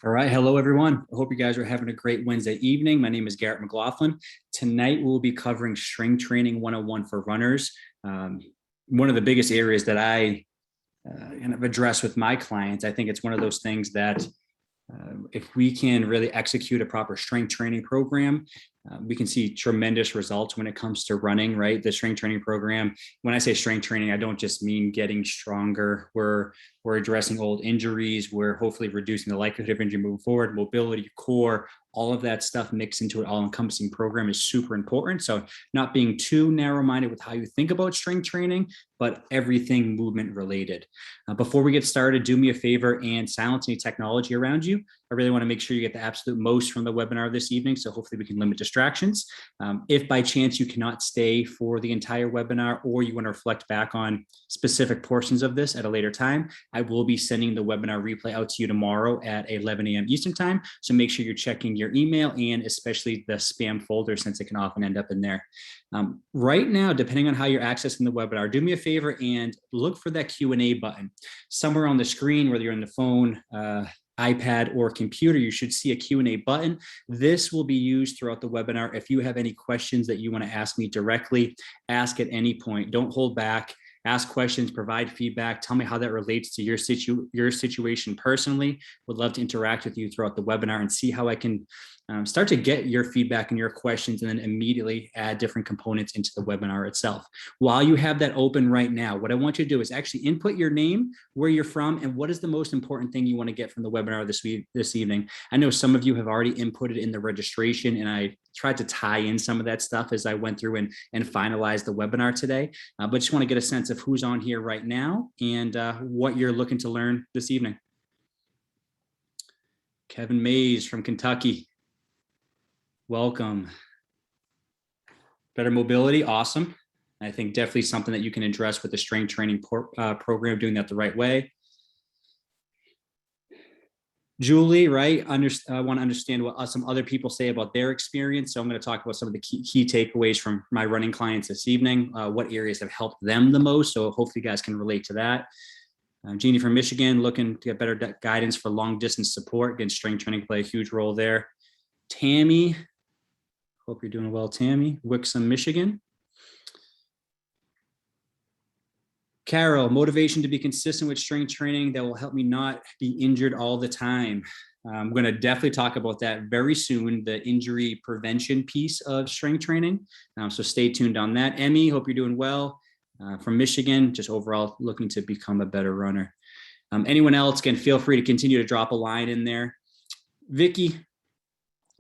All right. Hello, everyone. I hope you guys are having a great Wednesday evening. My name is Garrett McLaughlin. Tonight, we'll be covering strength training 101 for runners. One of the biggest areas that I kind of address with my clients, I think it's one of those things that if we can really execute a proper strength training program, we can see tremendous results when it comes to running, right? The strength training program, when I say strength training, I don't just mean getting stronger. We're addressing old injuries. We're hopefully reducing the likelihood of injury moving forward, mobility, core, all of that stuff mixed into an all-encompassing program is super important. So not being too narrow-minded with how you think about strength training, but everything movement related. Before we get started, do me a favor and silence any technology around you. I really want to make sure you get the absolute most from the webinar this evening. So hopefully we can limit distractions. If by chance you cannot stay for the entire webinar or you want to reflect back on specific portions of this at a later time, I will be sending the webinar replay out to you tomorrow at 11 a.m. Eastern time. So make sure you're checking your email and especially the spam folder since it can often end up in there. Right now, depending on how you're accessing the webinar, do me a favor and look for that Q&A button. Somewhere on the screen, whether you're on the phone, iPad or computer, you should see a Q&A button. This will be used throughout the webinar. If you have any questions that you want to ask me directly, ask at any point. Don't hold back. Ask questions, provide feedback, tell me how that relates to your situation personally. Would love to interact with you throughout the webinar and see how I can start to get your feedback and your questions and then immediately add different components into the webinar itself. While you have that open right now, what I want you to do is actually input your name, where you're from, and what is the most important thing you want to get from the webinar this evening. I know some of you have already inputted in the registration, and I tried to tie in some of that stuff as I went through and finalized the webinar today, but just want to get a sense of who's on here right now and what you're looking to learn this evening. Kevin Mays from Kentucky. Welcome. Better mobility, awesome. I think definitely something that you can address with the strength training program, doing that the right way. Julie, right? I want to understand what some other people say about their experience. So I'm going to talk about some of the key takeaways from my running clients this evening, what areas have helped them the most. So hopefully you guys can relate to that. Jeannie from Michigan, looking to get better guidance for long distance support. Again, strength training play a huge role there. Tammy, hope you're doing well, Tammy. Wixom, Michigan. Carol, motivation to be consistent with strength training that will help me not be injured all the time. I'm going to definitely talk about that very soon, the injury prevention piece of strength training. So stay tuned on that. Emmy, hope you're doing well. From Michigan, just overall looking to become a better runner. Anyone else can feel free to continue to drop a line in there. Vicky,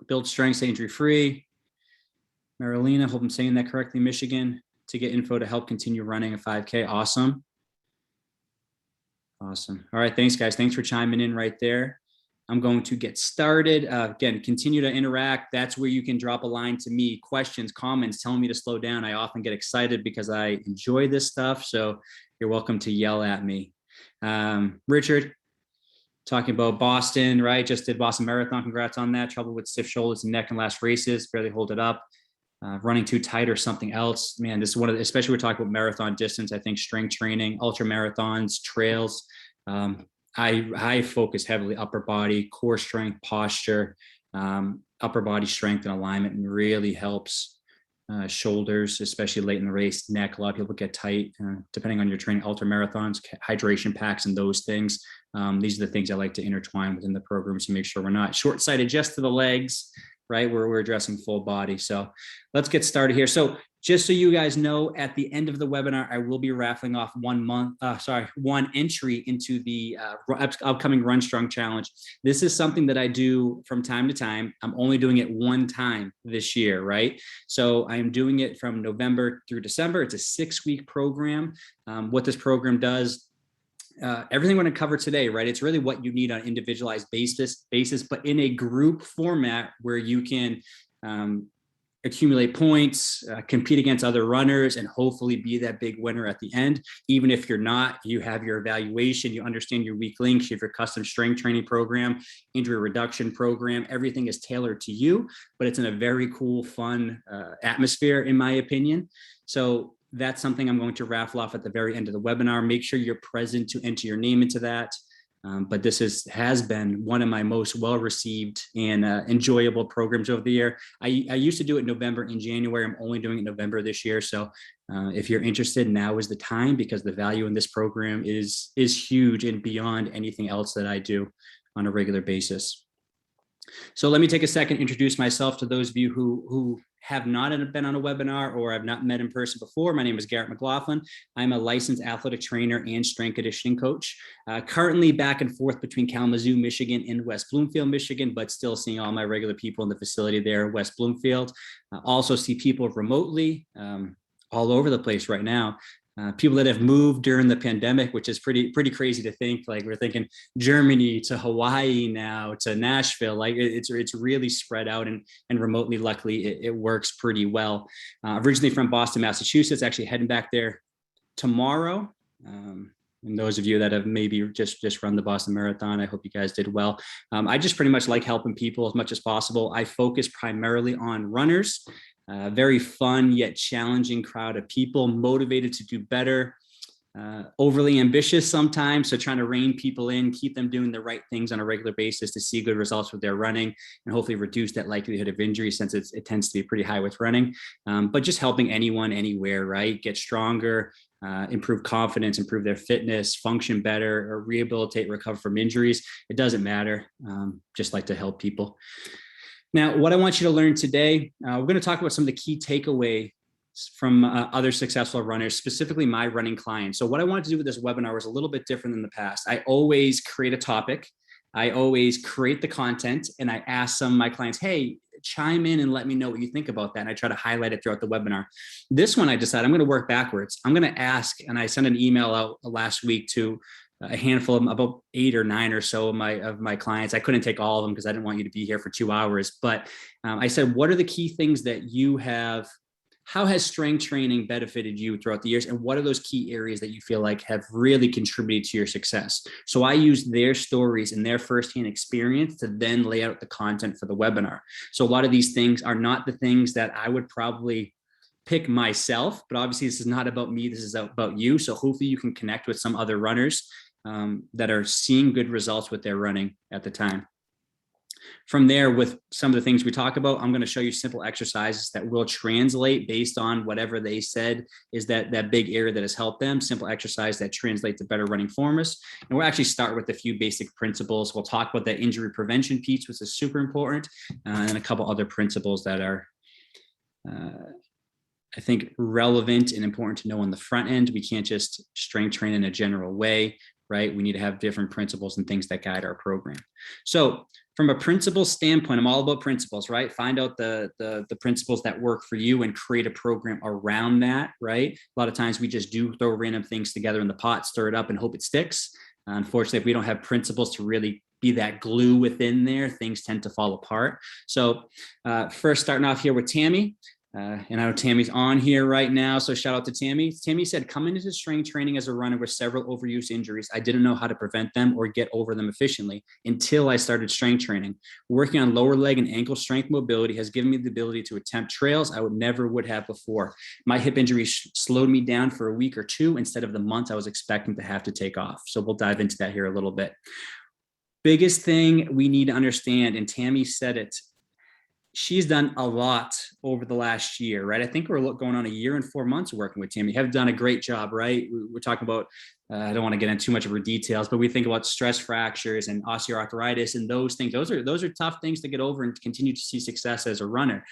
build strength, injury free. Marilena, hope I'm saying that correctly, Michigan, to get info to help continue running a 5K. Awesome. Awesome. All right. Thanks, guys. Thanks for chiming in right there. I'm going to get started. Again, continue to interact. That's where you can drop a line to me, questions, comments, telling me to slow down. I often get excited because I enjoy this stuff. So you're welcome to yell at me. Richard, talking about Boston, right? Just did Boston Marathon. Congrats on that. Trouble with stiff shoulders and neck in last races. Barely hold it up. Running too tight or something else. Man, this is one of the, especially we're talking about marathon distance. I think strength training, ultra marathons, trails. I focus heavily upper body, core strength, posture, upper body strength and alignment, and really helps shoulders, especially late in the race, neck. A lot of people get tight, depending on your training, ultra marathons, hydration packs, and those things. These are the things I like to intertwine within the program to make sure we're not short-sighted just to the legs, right? Where we're addressing full body. So let's get started here. So just so you guys know, at the end of the webinar, I will be raffling off one entry into the upcoming Run Strong Challenge. This is something that I do from time to time. I'm only doing it one time this year, right? So I'm doing it from November through December. It's a 6-week program. What this program does, everything we're going to cover today, right? It's really what you need on an individualized basis, but in a group format where you can accumulate points, compete against other runners, and hopefully be that big winner at the end. Even if you're not, you have your evaluation, you understand your weak links, you have your custom strength training program, injury reduction program. Everything is tailored to you, but it's in a very cool, fun atmosphere, in my opinion. So that's something I'm going to raffle off at the very end of the webinar. Make sure you're present to enter your name into that. But this has been one of my most well-received and enjoyable programs over the year. I used to do it November and January. I'm only doing it November this year. So if you're interested, now is the time, because the value in this program is huge and beyond anything else that I do on a regular basis. So let me take a second to introduce myself to those of you who have not been on a webinar or have not met in person before. My name is Garrett McLaughlin. I'm a licensed athletic trainer and strength conditioning coach, currently back and forth between Kalamazoo, Michigan and West Bloomfield, Michigan, but still seeing all my regular people in the facility there, West Bloomfield. Also see people remotely all over the place right now. People that have moved during the pandemic, which is pretty crazy to think. Like, we're thinking Germany to Hawaii now to Nashville. Like, it's really spread out and remotely. Luckily, it works pretty well. Originally from Boston, Massachusetts, actually heading back there tomorrow. And those of you that have maybe just run the Boston Marathon, I hope you guys did well. I just pretty much like helping people as much as possible. I focus primarily on runners. Very fun yet challenging crowd of people, motivated to do better, overly ambitious sometimes. So trying to rein people in, keep them doing the right things on a regular basis to see good results with their running, and hopefully reduce that likelihood of injury, since it tends to be pretty high with running. But just helping anyone, anywhere, right? Get stronger, improve confidence, improve their fitness, function better, or rehabilitate, recover from injuries. It doesn't matter. Just like to help people. Now, what I want you to learn today, we're going to talk about some of the key takeaways from other successful runners, specifically my running clients. So what I wanted to do with this webinar was a little bit different than the past. I always create a topic. I always create the content, and I ask some of my clients, hey, chime in and let me know what you think about that. And I try to highlight it throughout the webinar. This one, I decided I'm going to work backwards. I'm going to ask, and I sent an email out last week to a handful of about 8 or 9 or so of my clients. I couldn't take all of them because I didn't want you to be here for 2 hours. But I said, what are the key things that you have? How has strength training benefited you throughout the years? And what are those key areas that you feel like have really contributed to your success? So I used their stories and their firsthand experience to then lay out the content for the webinar. So a lot of these things are not the things that I would probably pick myself, but obviously this is not about me. This is about you. So hopefully you can connect with some other runners that are seeing good results with their running at the time. From there, with some of the things we talk about, I'm going to show you simple exercises that will translate based on whatever they said is that big area that has helped them. Simple exercise that translate to better running forms. And we'll actually start with a few basic principles. We'll talk about that injury prevention piece, which is super important, and a couple other principles that are I think relevant and important to know on the front end. We can't just strength train in a general way, right? We need to have different principles and things that guide our program. So from a principle standpoint, I'm all about principles, right? Find out the principles that work for you and create a program around that, right? A lot of times we just do throw random things together in the pot, stir it up and hope it sticks. Unfortunately, if we don't have principles to really be that glue within there, things tend to fall apart. So first, starting off here with Tammy. And I know Tammy's on here right now, so shout out to Tammy. Tammy said, coming into strength training as a runner with several overuse injuries, I didn't know how to prevent them or get over them efficiently until I started strength training. Working on lower leg and ankle strength mobility has given me the ability to attempt trails I would have before. My hip injury slowed me down for a week or two instead of the months I was expecting to have to take off. So we'll dive into that here a little bit. Biggest thing we need to understand, and Tammy said it, she's done a lot over the last year, right? I think we're going on 1 year and 4 months working with Tammy. Have done a great job, right? We're talking about, I don't want to get into too much of her details, but we think about stress fractures and osteoarthritis and those things. Those are tough things to get over and continue to see success as a runner.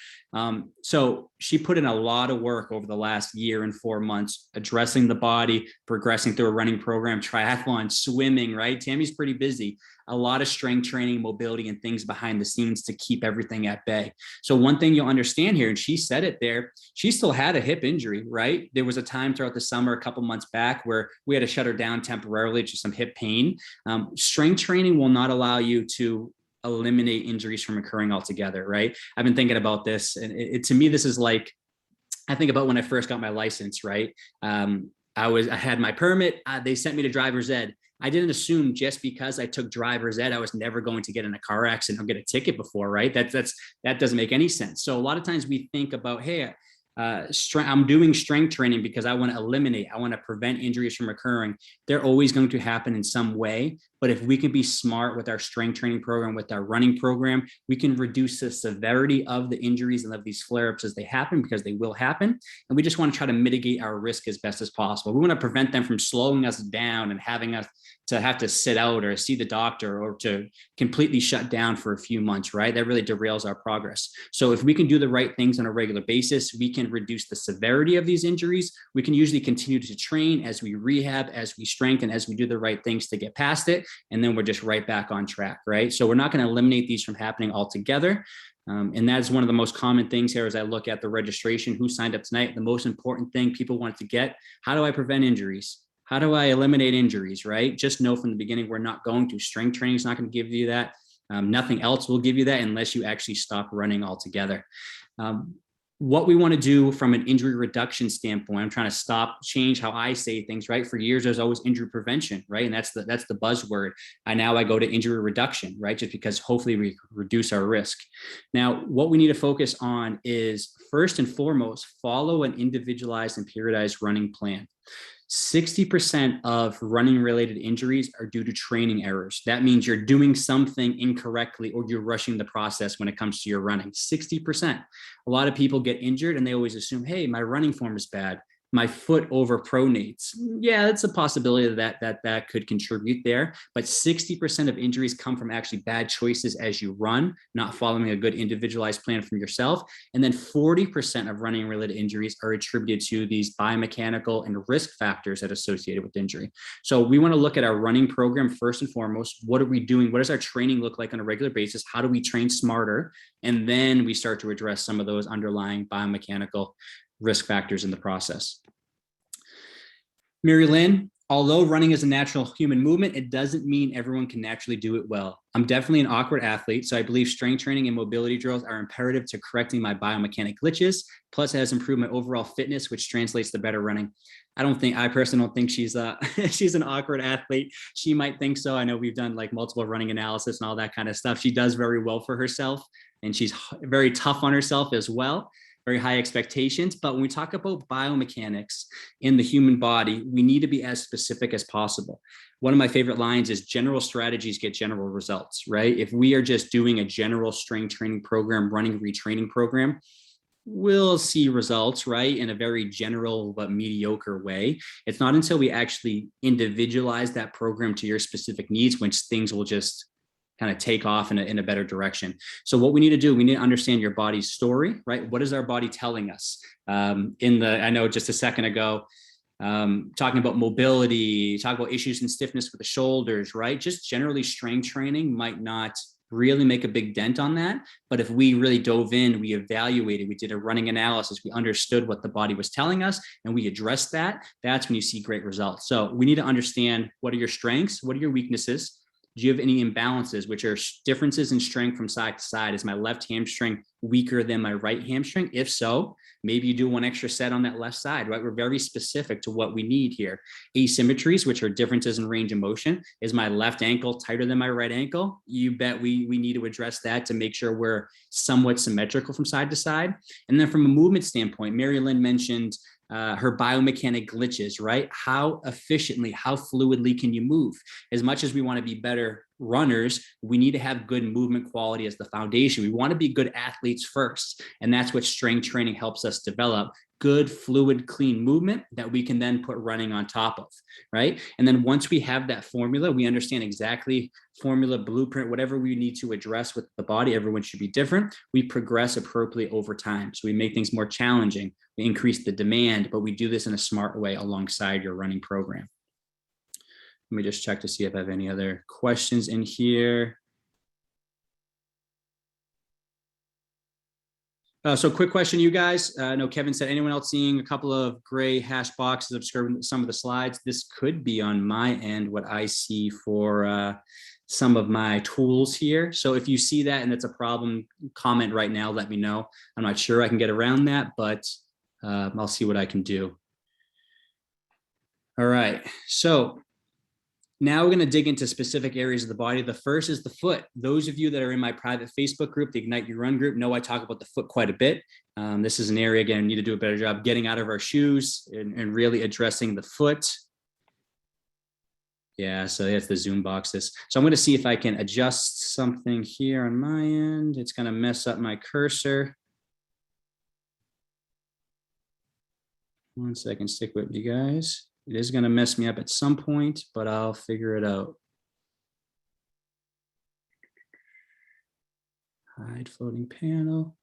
So she put in a lot of work over the last 1 year and 4 months, addressing the body, progressing through a running program, triathlon, swimming, right? Tammy's pretty busy. A lot of strength training, mobility, and things behind the scenes to keep everything at bay. So one thing you'll understand here, and she said it there, she still had a hip injury, right? There was a time throughout the summer, a couple months back, where we had to shut her down temporarily to some hip pain. Strength training will not allow you to eliminate injuries from occurring altogether, right? I've been thinking about this, and to me, this is like, I think about when I first got my license, right? I had my permit. They sent me to driver's ed. I didn't assume just because I took driver's ed, I was never going to get in a car accident or get a ticket before, right? That doesn't make any sense. So a lot of times we think about, hey, I'm doing strength training because I want to prevent injuries from occurring. They're always going to happen in some way. But if we can be smart with our strength training program, with our running program, we can reduce the severity of the injuries and of these flare-ups as they happen, because they will happen. And we just want to try to mitigate our risk as best as possible. We want to prevent them from slowing us down and having us to have to sit out or see the doctor or to completely shut down for a few months, right? That really derails our progress. So if we can do the right things on a regular basis, we can reduce the severity of these injuries. We can usually continue to train as we rehab, as we strengthen, as we do the right things to get past it. And then we're just right back on track, right? So we're not going to eliminate these from happening altogether. And that's one of the most common things here as I look at the registration, who signed up tonight. The most important thing people want to get: how do I prevent injuries? How do I eliminate injuries, right? Just know from the beginning, we're not going to. Strength training is not going to give you that. Nothing else will give you that unless you actually stop running altogether. What we want to do from an injury reduction standpoint, I'm trying to change how I say things, right? For years, there's always injury prevention, right? And that's the buzzword. I go to injury reduction, right? Just because hopefully we reduce our risk. Now, what we need to focus on is, first and foremost, follow an individualized and periodized running plan. 60% of running related injuries are due to training errors. That means you're doing something incorrectly or you're rushing the process when it comes to your running. 60%. A lot of people get injured and they always assume, hey, my running form is bad. My foot over pronates. Yeah, it's a possibility that could contribute there. But 60% of injuries come from actually bad choices as you run, not following a good individualized plan from yourself. And then 40% of running related injuries are attributed to these biomechanical and risk factors that are associated with injury. So we want to look at our running program first and foremost. What are we doing? What does our training look like on a regular basis? How do we train smarter? And then we start to address some of those underlying biomechanical risk factors in the process. Mary Lynn, although running is a natural human movement, it doesn't mean everyone can naturally do it well. I'm definitely an awkward athlete, so I believe strength training and mobility drills are imperative to correcting my biomechanic glitches. Plus, it has improved my overall fitness, which translates to better running. I personally don't think she's an awkward athlete. She might think so. I know we've done like multiple running analysis and all that kind of stuff. She does very well for herself, and she's very tough on herself as well. Very high expectations. But when we talk about biomechanics in the human body, we need to be as specific as possible. One of my favorite lines is, general strategies get general results, right? If we are just doing a general strength training program, running retraining program, we'll see results, right, in a very general but mediocre way. It's not until we actually individualize that program to your specific needs when things will just kind of take off in a better direction. So what we need to do, we need to understand your body's story, right? What is our body telling us? I know just a second ago, talking about mobility, talk about issues and stiffness with the shoulders, right? Just generally strength training might not really make a big dent on that. But if we really dove in, we evaluated, we did a running analysis, we understood what the body was telling us, and we addressed that, that's when you see great results. So we need to understand, what are your strengths? What are your weaknesses? Do you have any imbalances, which are differences in strength from side to side? Is my left hamstring weaker than my right hamstring? If so, maybe you do one extra set on that left side, right? We're very specific to what we need here. Asymmetries, which are differences in range of motion. Is my left ankle tighter than my right ankle? You bet we need to address that to make sure we're somewhat symmetrical from side to side. And then from a movement standpoint, Mary Lynn mentioned her biomechanic glitches, right? How efficiently, how fluidly can you move? As much as we want to be better runners, we need to have good movement quality as the foundation. We want to be good athletes first. And that's what strength training helps us develop. Good, fluid, clean movement that we can then put running on top of, right? And then once we have that formula, we understand exactly formula, blueprint, whatever we need to address with the body. Everyone should be different. We progress appropriately over time. So we make things more challenging. We increase the demand, but we do this in a smart way alongside your running program. Let me just check to see if I have any other questions in here. So quick question, you guys. I know Kevin said, anyone else seeing a couple of gray hash boxes obscuring some of the slides? This could be on my end what I see for some of my tools here. So if you see that and it's a problem, comment right now, let me know. I'm not sure I can get around that, but I'll see what I can do. All right, so Now we're going to dig into specific areas of the body. The first is the foot. Those of you that are in my private Facebook group, the Ignite Your Run group, know I talk about the foot quite a bit. This is an area, again, we need to do a better job getting out of our shoes and really addressing the foot. Yeah, so that's the Zoom boxes. So I'm going to see if I can adjust something here on my end. It's going to mess up my cursor. One second, stick with me, guys. It is going to mess me up at some point, but I'll figure it out. Hide floating panel.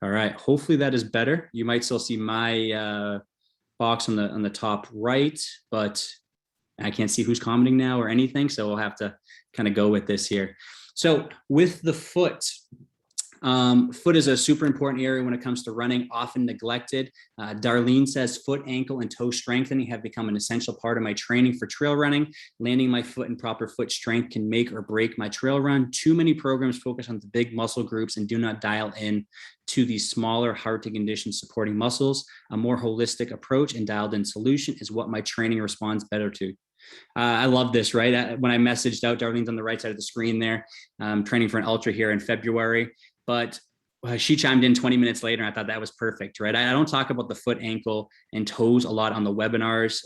All right, hopefully that is better. You might still see my box on the top right, but I can't see who's commenting now or anything, so we'll have to kind of go with this here. So with the foot, foot is a super important area when it comes to running, often neglected. Darlene says foot, ankle, and toe strengthening have become an essential part of my training for trail running. Landing my foot in proper foot strength can make or break my trail run. Too many programs focus on the big muscle groups and do not dial in to these smaller, hard to condition supporting muscles. A more holistic approach and dialed in solution is what my training responds better to. I love this, right? When I messaged out, Darlene's on the right side of the screen there, training for an ultra here in February. But she chimed in 20 minutes later, and I thought that was perfect, right? I don't talk about the foot, ankle, and toes a lot on the webinars.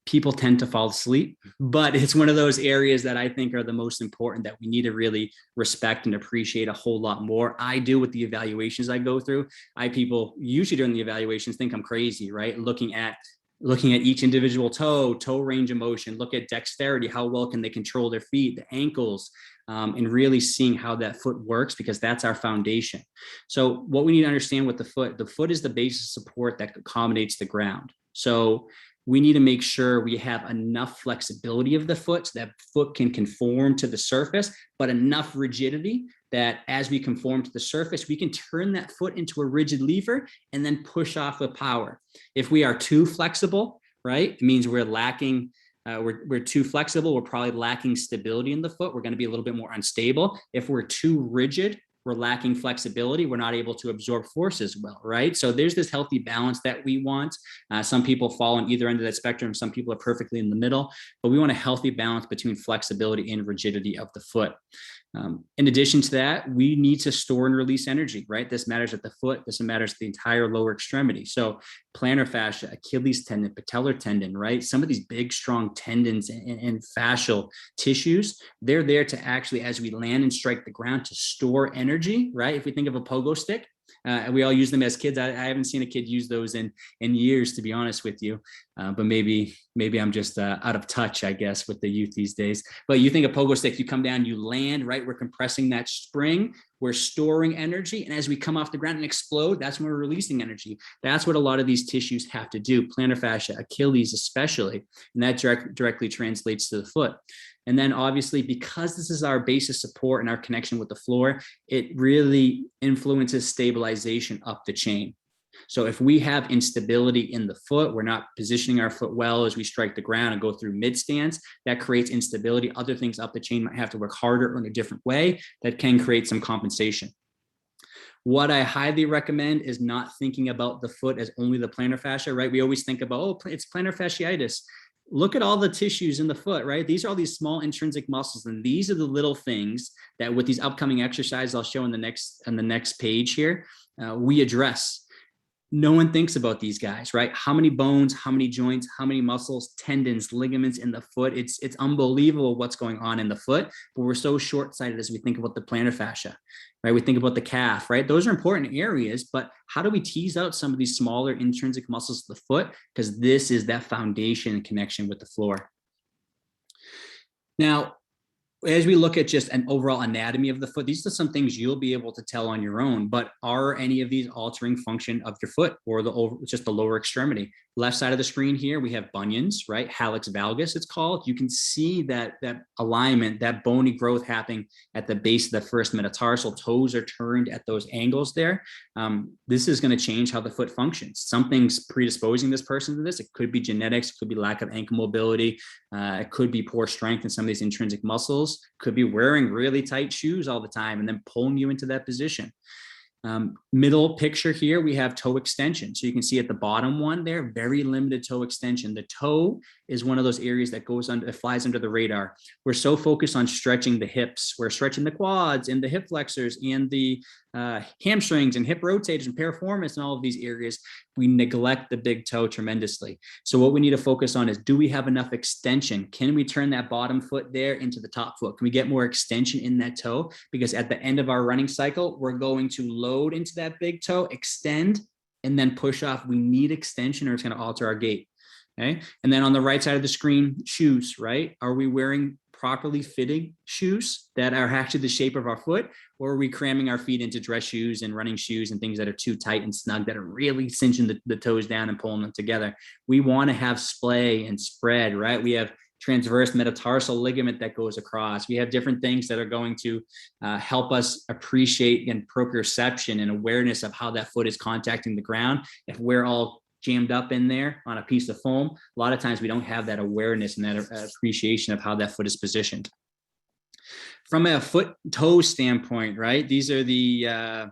People tend to fall asleep, but it's one of those areas that I think are the most important that we need to really respect and appreciate a whole lot more. I do with the evaluations I go through. People usually during the evaluations think I'm crazy, right? Looking at each individual toe range of motion, look at dexterity, how well can they control their feet, the ankles, and really seeing how that foot works, because that's our foundation. So what we need to understand with the foot is the basic support that accommodates the ground. So we need to make sure we have enough flexibility of the foot so that foot can conform to the surface, but enough rigidity that as we conform to the surface, we can turn that foot into a rigid lever and then push off with power. If we are too flexible, right, it means we're lacking, we're too flexible, we're probably lacking stability in the foot. We're going to be a little bit more unstable. If we're too rigid, we're lacking flexibility. We're not able to absorb force as well, right? So there's this healthy balance that we want. Some people fall on either end of that spectrum. Some people are perfectly in the middle, but we want a healthy balance between flexibility and rigidity of the foot. In addition to that, we need to store and release energy, right? This matters at the foot. This matters to the entire lower extremity. So plantar fascia, Achilles tendon, patellar tendon, right? Some of these big, strong tendons and fascial tissues, they're there to actually, as we land and strike the ground, to store energy, right? If we think of a pogo stick, we all use them as kids. I haven't seen a kid use those in years, to be honest with you. But maybe I'm just out of touch, I guess, with the youth these days. But you think of pogo stick, you come down, you land, right? We're compressing that spring, we're storing energy. And as we come off the ground and explode, that's when we're releasing energy. That's what a lot of these tissues have to do. Plantar fascia, Achilles especially, and that directly translates to the foot. And then obviously, because this is our basis support and our connection with the floor, it really influences stabilization up the chain. So if we have instability in the foot, we're not positioning our foot well as we strike the ground and go through mid stance, that creates instability. Other things up the chain might have to work harder or in a different way that can create some compensation. What I highly recommend is not thinking about the foot as only the plantar fascia, right? We always think about, oh, it's plantar fasciitis. Look at all the tissues in the foot, right? These are all these small intrinsic muscles, and these are the little things that with these upcoming exercises I'll show on the next page here, we address. No one thinks about these guys, right? How many bones, how many joints, how many muscles, tendons, ligaments in the foot. It's unbelievable what's going on in the foot, but we're so short-sighted as we think about the plantar fascia, right? We think about the calf, right? Those are important areas, but how do we tease out some of these smaller intrinsic muscles of the foot? Because this is that foundation and connection with the floor. Now, as we look at just an overall anatomy of the foot, these are some things you'll be able to tell on your own, but are any of these altering function of your foot or just the lower extremity? Left side of the screen here, we have bunions, right? Hallux valgus, it's called. You can see that alignment, that bony growth happening at the base of the first metatarsal. Toes are turned at those angles there. This is going to change how the foot functions. Something's predisposing this person to this. It could be genetics, it could be lack of ankle mobility. It could be poor strength in some of these intrinsic muscles. Could be wearing really tight shoes all the time and then pulling you into that position. Middle picture here, we have toe extension. So you can see at the bottom one there, very limited toe extension. The toe is one of those areas that goes under, it flies under the radar. We're so focused on stretching the hips. We're stretching the quads and the hip flexors and the hamstrings and hip rotators and piriformis and all of these areas. We neglect the big toe tremendously. So what we need to focus on is, do we have enough extension? Can we turn that bottom foot there into the top foot? Can we get more extension in that toe? Because at the end of our running cycle, we're going to load into that big toe, extend, and then push off. We need extension or it's going to alter our gait. Okay. And then on the right side of the screen, shoes, right? Are we wearing properly fitting shoes that are actually the shape of our foot, or are we cramming our feet into dress shoes and running shoes and things that are too tight and snug that are really cinching the toes down and pulling them together? We want to have splay and spread, right? We have transverse metatarsal ligament that goes across. We have different things that are going to help us appreciate and proprioception and awareness of how that foot is contacting the ground. If we're all jammed up in there on a piece of foam, a lot of times we don't have that awareness and that appreciation of how that foot is positioned. From a foot toe standpoint, right? These are the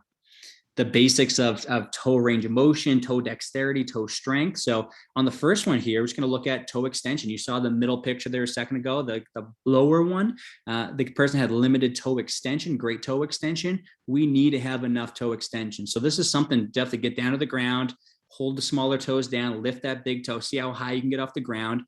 basics of toe range of motion, toe dexterity, toe strength. So on the first one here, we're just going to look at toe extension. You saw the middle picture there a second ago, the lower one. The person had limited toe extension, great toe extension. We need to have enough toe extension. So this is something definitely get down to the ground, hold the smaller toes down, lift that big toe, see how high you can get off the ground.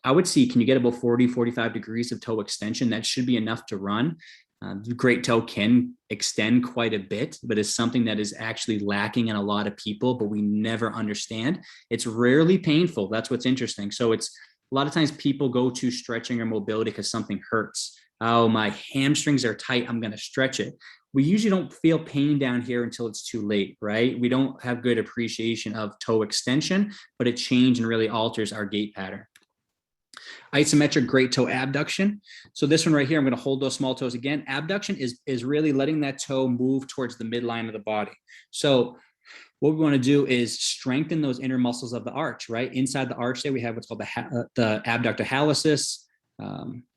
I would see, can you get about 40, 45 degrees of toe extension? That should be enough to run. The great toe can extend quite a bit, but it's something that is actually lacking in a lot of people, but we never understand. It's rarely painful. That's what's interesting. So it's a lot of times people go to stretching or mobility because something hurts. Oh, my hamstrings are tight, I'm going to stretch it. We usually don't feel pain down here until it's too late, right? We don't have good appreciation of toe extension, but it changes and really alters our gait pattern. Isometric great toe abduction. So this one right here, I'm going to hold those small toes again. Abduction is really letting that toe move towards the midline of the body. So what we want to do is strengthen those inner muscles of the arch, right? Inside the arch there, we have what's called the abductor hallucis,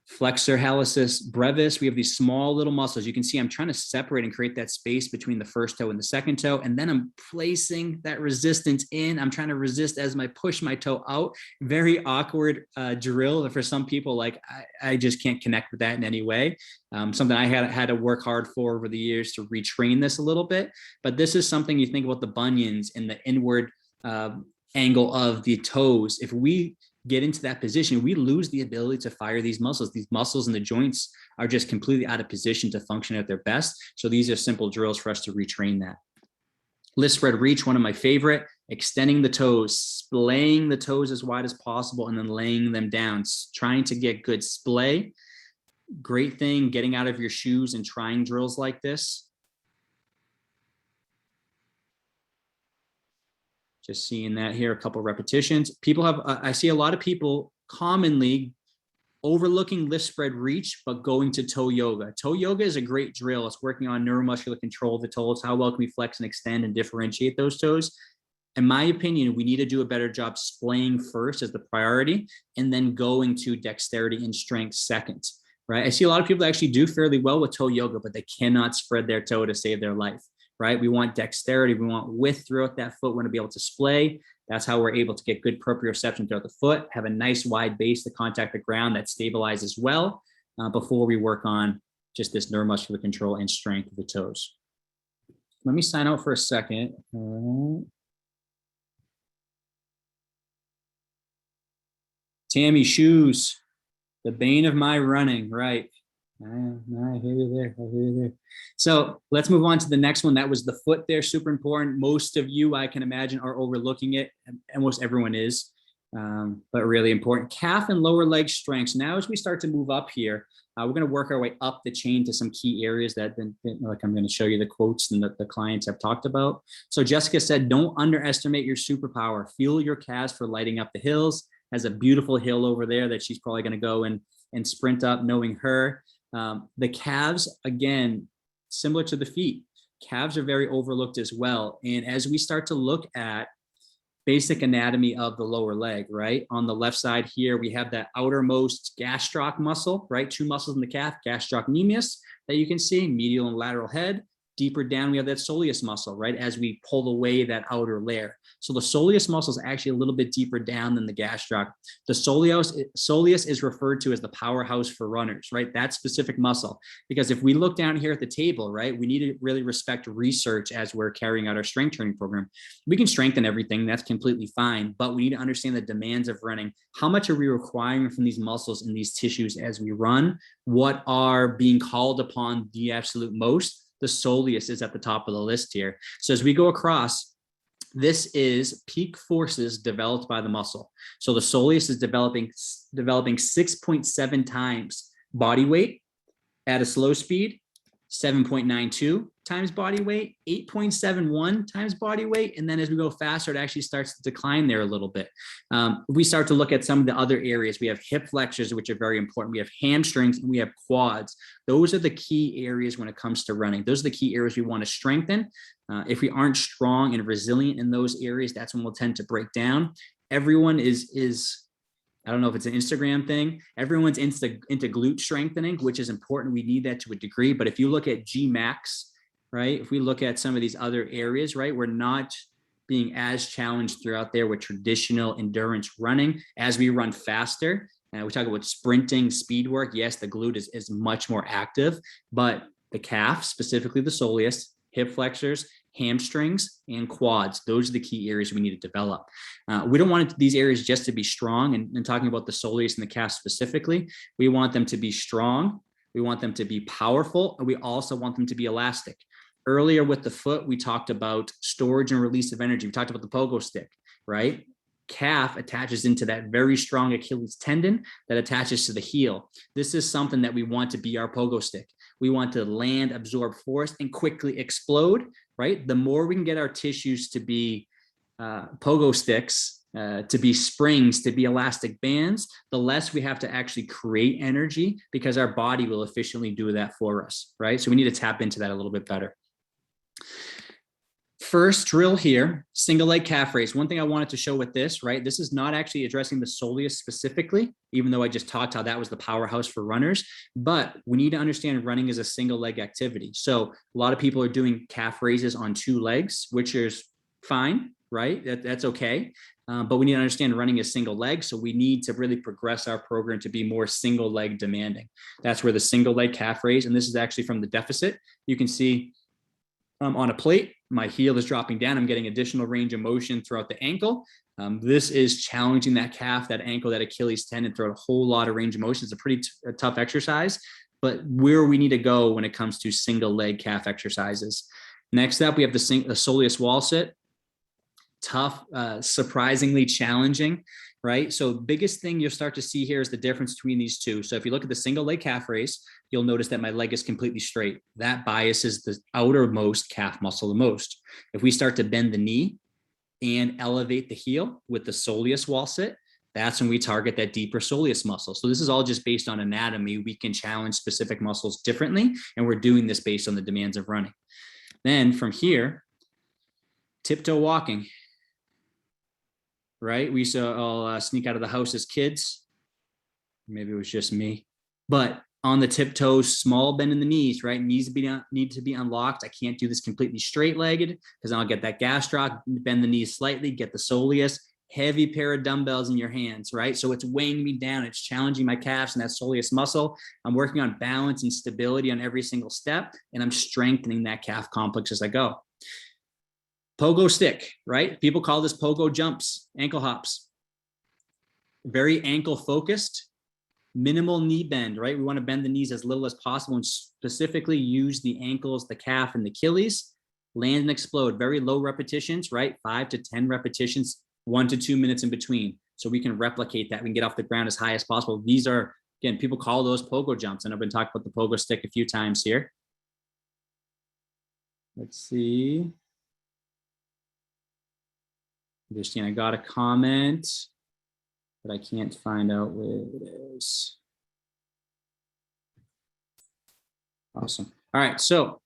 flexor hallucis brevis. We have these small little muscles. You can see I'm trying to separate and create that space between the first toe and the second toe. And then I'm placing that resistance in. I'm trying to resist as I push my toe out. Very awkward drill for some people. Like I just can't connect with that in any way. Something I had to work hard for over the years to retrain this a little bit. But this is something you think about the bunions and the inward angle of the toes. If we get into that position, we lose the ability to fire these muscles. These muscles in the joints are just completely out of position to function at their best. So these are simple drills for us to retrain that. Lift, spread, reach, one of my favorite, extending the toes, splaying the toes as wide as possible, and then laying them down, trying to get good splay. Great thing, getting out of your shoes and trying drills like this. Just seeing that here, a couple repetitions. People have, I see a lot of people commonly overlooking lift, spread, reach, but going to toe yoga. Toe yoga is a great drill. It's working on neuromuscular control of the toes. How well can we flex and extend and differentiate those toes? In my opinion, we need to do a better job splaying first as the priority, and then going to dexterity and strength second, right? I see a lot of people that actually do fairly well with toe yoga, but they cannot spread their toe to save their life. Right? We want dexterity. We want width throughout that foot. We want to be able to splay. That's how we're able to get good proprioception throughout the foot, have a nice wide base to contact the ground that stabilizes well before we work on just this neuromuscular control and strength of the toes. Let me sign out for a second. Tammy, shoes, the bane of my running, right? I hear you there. I hear you there. So let's move on to the next one. That was the foot there. Super important. Most of you, I can imagine, are overlooking it. Almost everyone is, but really important. Calf and lower leg strength. So now as we start to move up here, we're going to work our way up the chain to some key areas that like I'm going to show you the quotes and the clients have talked about. So Jessica said, don't underestimate your superpower. Fuel your calves for lighting up the hills. Has a beautiful hill over there that she's probably going to go and sprint up, knowing her. The calves, again, similar to the feet, calves are very overlooked as well. And as we start to look at basic anatomy of the lower leg, right? On the left side here, we have that outermost gastroc muscle, right? Two muscles in the calf, gastrocnemius that you can see, medial and lateral head, Deeper down, we have that soleus muscle, right? As we pull away that outer layer. So the soleus muscle is actually a little bit deeper down than the gastroc. The soleus is referred to as the powerhouse for runners, right? That specific muscle. Because if we look down here at the table, right, we need to really respect research as we're carrying out our strength training program. We can strengthen everything. That's completely fine. But we need to understand the demands of running. How much are we requiring from these muscles and these tissues as we run? What are being called upon the absolute most? The soleus is at the top of the list here. So as we go across, this is peak forces developed by the muscle. So the soleus is developing 6.7 times body weight at a slow speed, 7.92 times body weight, 8.71 times body weight. And then as we go faster, it actually starts to decline there a little bit. We start to look at some of the other areas. We have hip flexors, which are very important. We have hamstrings and we have quads. Those are the key areas when it comes to running. Those are the key areas we want to strengthen. If we aren't strong and resilient in those areas, that's when we'll tend to break down. Everyone is I don't know if it's an Instagram thing. Everyone's into glute strengthening, which is important. We need that to a degree. But if you look at G max, right? If we look at some of these other areas, right, we're not being as challenged throughout there with traditional endurance running. As we run faster, we talk about sprinting, speed work. Yes, the glute is much more active, but the calf, specifically the soleus, hip flexors, hamstrings, and quads, those are the key areas we need to develop. We don't want these areas just to be strong. And talking about the soleus and the calf specifically, we want them to be strong. We want them to be powerful. And we also want them to be elastic. Earlier with the foot, we talked about storage and release of energy. We talked about the pogo stick, right? Calf attaches into that very strong Achilles tendon that attaches to the heel. This is something that we want to be our pogo stick. We want to land, absorb force, and quickly explode, right? The more we can get our tissues to be pogo sticks, to be springs, to be elastic bands, the less we have to actually create energy because our body will efficiently do that for us, right? So we need to tap into that a little bit better. First drill here, single leg calf raise. One thing I wanted to show with this, right? This is not actually addressing the soleus specifically, even though I just talked how that was the powerhouse for runners, but we need to understand running is a single leg activity. So a lot of people are doing calf raises on 2 legs, which is fine, right? That's okay. But we need to understand running is single leg. So we need to really progress our program to be more single leg demanding. That's where the single leg calf raise, and this is actually from the deficit. You can see on a plate, my heel is dropping down. I'm getting additional range of motion throughout the ankle. This is challenging that calf, that ankle, that Achilles tendon throughout a whole lot of range of motion. It's a pretty tough exercise, but where we need to go when it comes to single leg calf exercises. Next up, we have the soleus wall sit. Tough, surprisingly challenging, right? So biggest thing you'll start to see here is the difference between these two. So if you look at the single leg calf raise, you'll notice that my leg is completely straight. That biases the outermost calf muscle the most. If we start to bend the knee and elevate the heel with the soleus wall sit, that's when we target that deeper soleus muscle. So this is all just based on anatomy. We can challenge specific muscles differently, and we're doing this based on the demands of running. Then from here, tiptoe walking. Right? We used to all sneak out of the house as kids. Maybe it was just me. But on the tiptoes, small bend in the knees, right? Knees need to be unlocked. I can't do this completely straight-legged because I'll get that gastroc, bend the knees slightly, get the soleus, heavy pair of dumbbells in your hands, right? So it's weighing me down. It's challenging my calves and that soleus muscle. I'm working on balance and stability on every single step, and I'm strengthening that calf complex as I go. Pogo stick, right? People call this pogo jumps, ankle hops. Very ankle focused, minimal knee bend, right? We want to bend the knees as little as possible and specifically use the ankles, the calf, and the Achilles. Land and explode, very low repetitions, right? 5 to 10 repetitions, 1 to 2 minutes in between. So we can replicate that. We can get off the ground as high as possible. These are, again, people call those pogo jumps. And I've been talking about the pogo stick a few times here. Let's see. Understand, I got a comment, but I can't find out where it is. Awesome. All right, so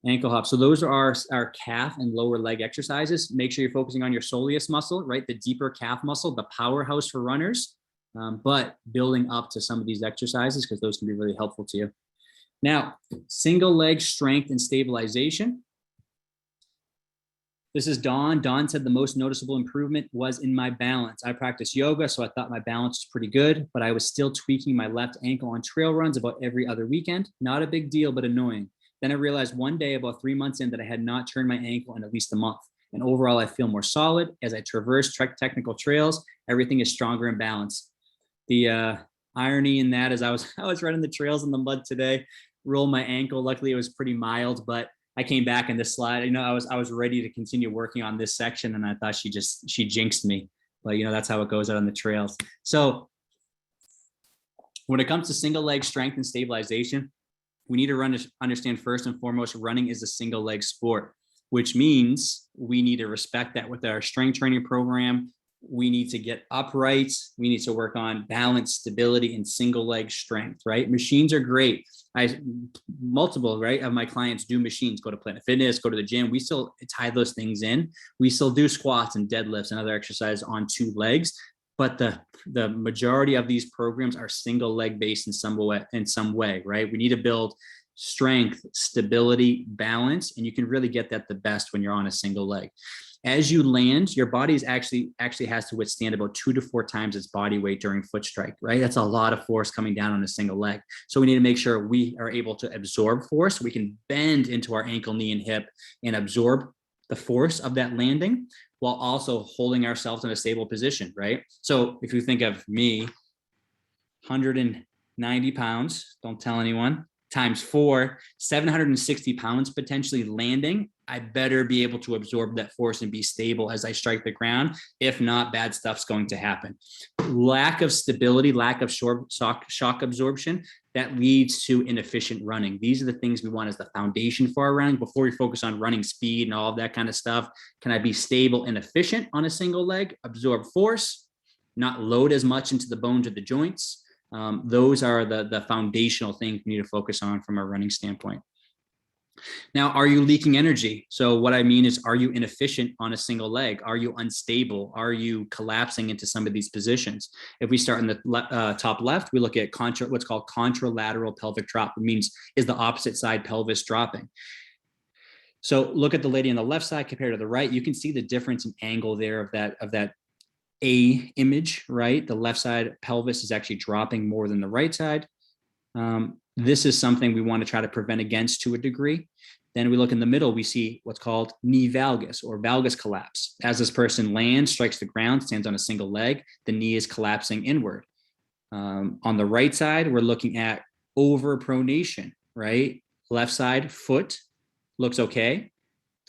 ankle hop. So those are our calf and lower leg exercises. Make sure you're focusing on your soleus muscle, right? The deeper calf muscle, the powerhouse for runners, but building up to some of these exercises because those can be really helpful to you. Now, single leg strength and stabilization. This is Dawn. Dawn said the most noticeable improvement was in my balance. I practice yoga, so I thought my balance was pretty good, but I was still tweaking my left ankle on trail runs about every other weekend. Not a big deal, but annoying. Then I realized one day about 3 months in that I had not turned my ankle in at least a month. And overall, I feel more solid as I traverse technical trails. Everything is stronger and balanced. The irony in that is I was running the trails in the mud today, rolled my ankle. Luckily, it was pretty mild, but I came back in this slide. You know, I was ready to continue working on this section, and I thought she jinxed me. But you know, that's how it goes out on the trails. So when it comes to single leg strength and stabilization, we need to understand first and foremost, running is a single leg sport, which means we need to respect that with our strength training program. We need to get upright. We need to work on balance, stability, and single leg strength, right? Machines are great. Multiple of my clients do machines, go to Planet Fitness, go to the gym. We still tie those things in. We still do squats and deadlifts and other exercises on 2 legs. But the majority of these programs are single leg based in some way, right? We need to build strength, stability, balance, and you can really get that the best when you're on a single leg. As you land, your body is actually has to withstand about 2 to 4 times its body weight during foot strike, right? That's a lot of force coming down on a single leg. So we need to make sure we are able to absorb force. We can bend into our ankle, knee, and hip and absorb the force of that landing while also holding ourselves in a stable position, right? So if you think of me, 190 pounds, don't tell anyone, times 4, 760 pounds potentially landing, I better be able to absorb that force and be stable as I strike the ground. If not, bad stuff's going to happen. Lack of stability, lack of shock absorption, that leads to inefficient running. These are the things we want as the foundation for our running before we focus on running speed and all of that kind of stuff. Can I be stable and efficient on a single leg, absorb force, not load as much into the bones of the joints? Those are the foundational things we need to focus on from a running standpoint. Now, are you leaking energy? So what I mean is, are you inefficient on a single leg? Are you unstable? Are you collapsing into some of these positions? If we start in the top left, we look at what's called contralateral pelvic drop. It means is the opposite side pelvis dropping. So look at the lady on the left side compared to the right. You can see the difference in angle there of that A image, right? The left side pelvis is actually dropping more than the right side. This is something we want to try to prevent against to a degree. Then we look in the middle, we see what's called knee valgus or valgus collapse. As this person lands, strikes the ground, stands on a single leg, the knee is collapsing inward. On the right side, we're looking at overpronation, right? Left side foot looks okay,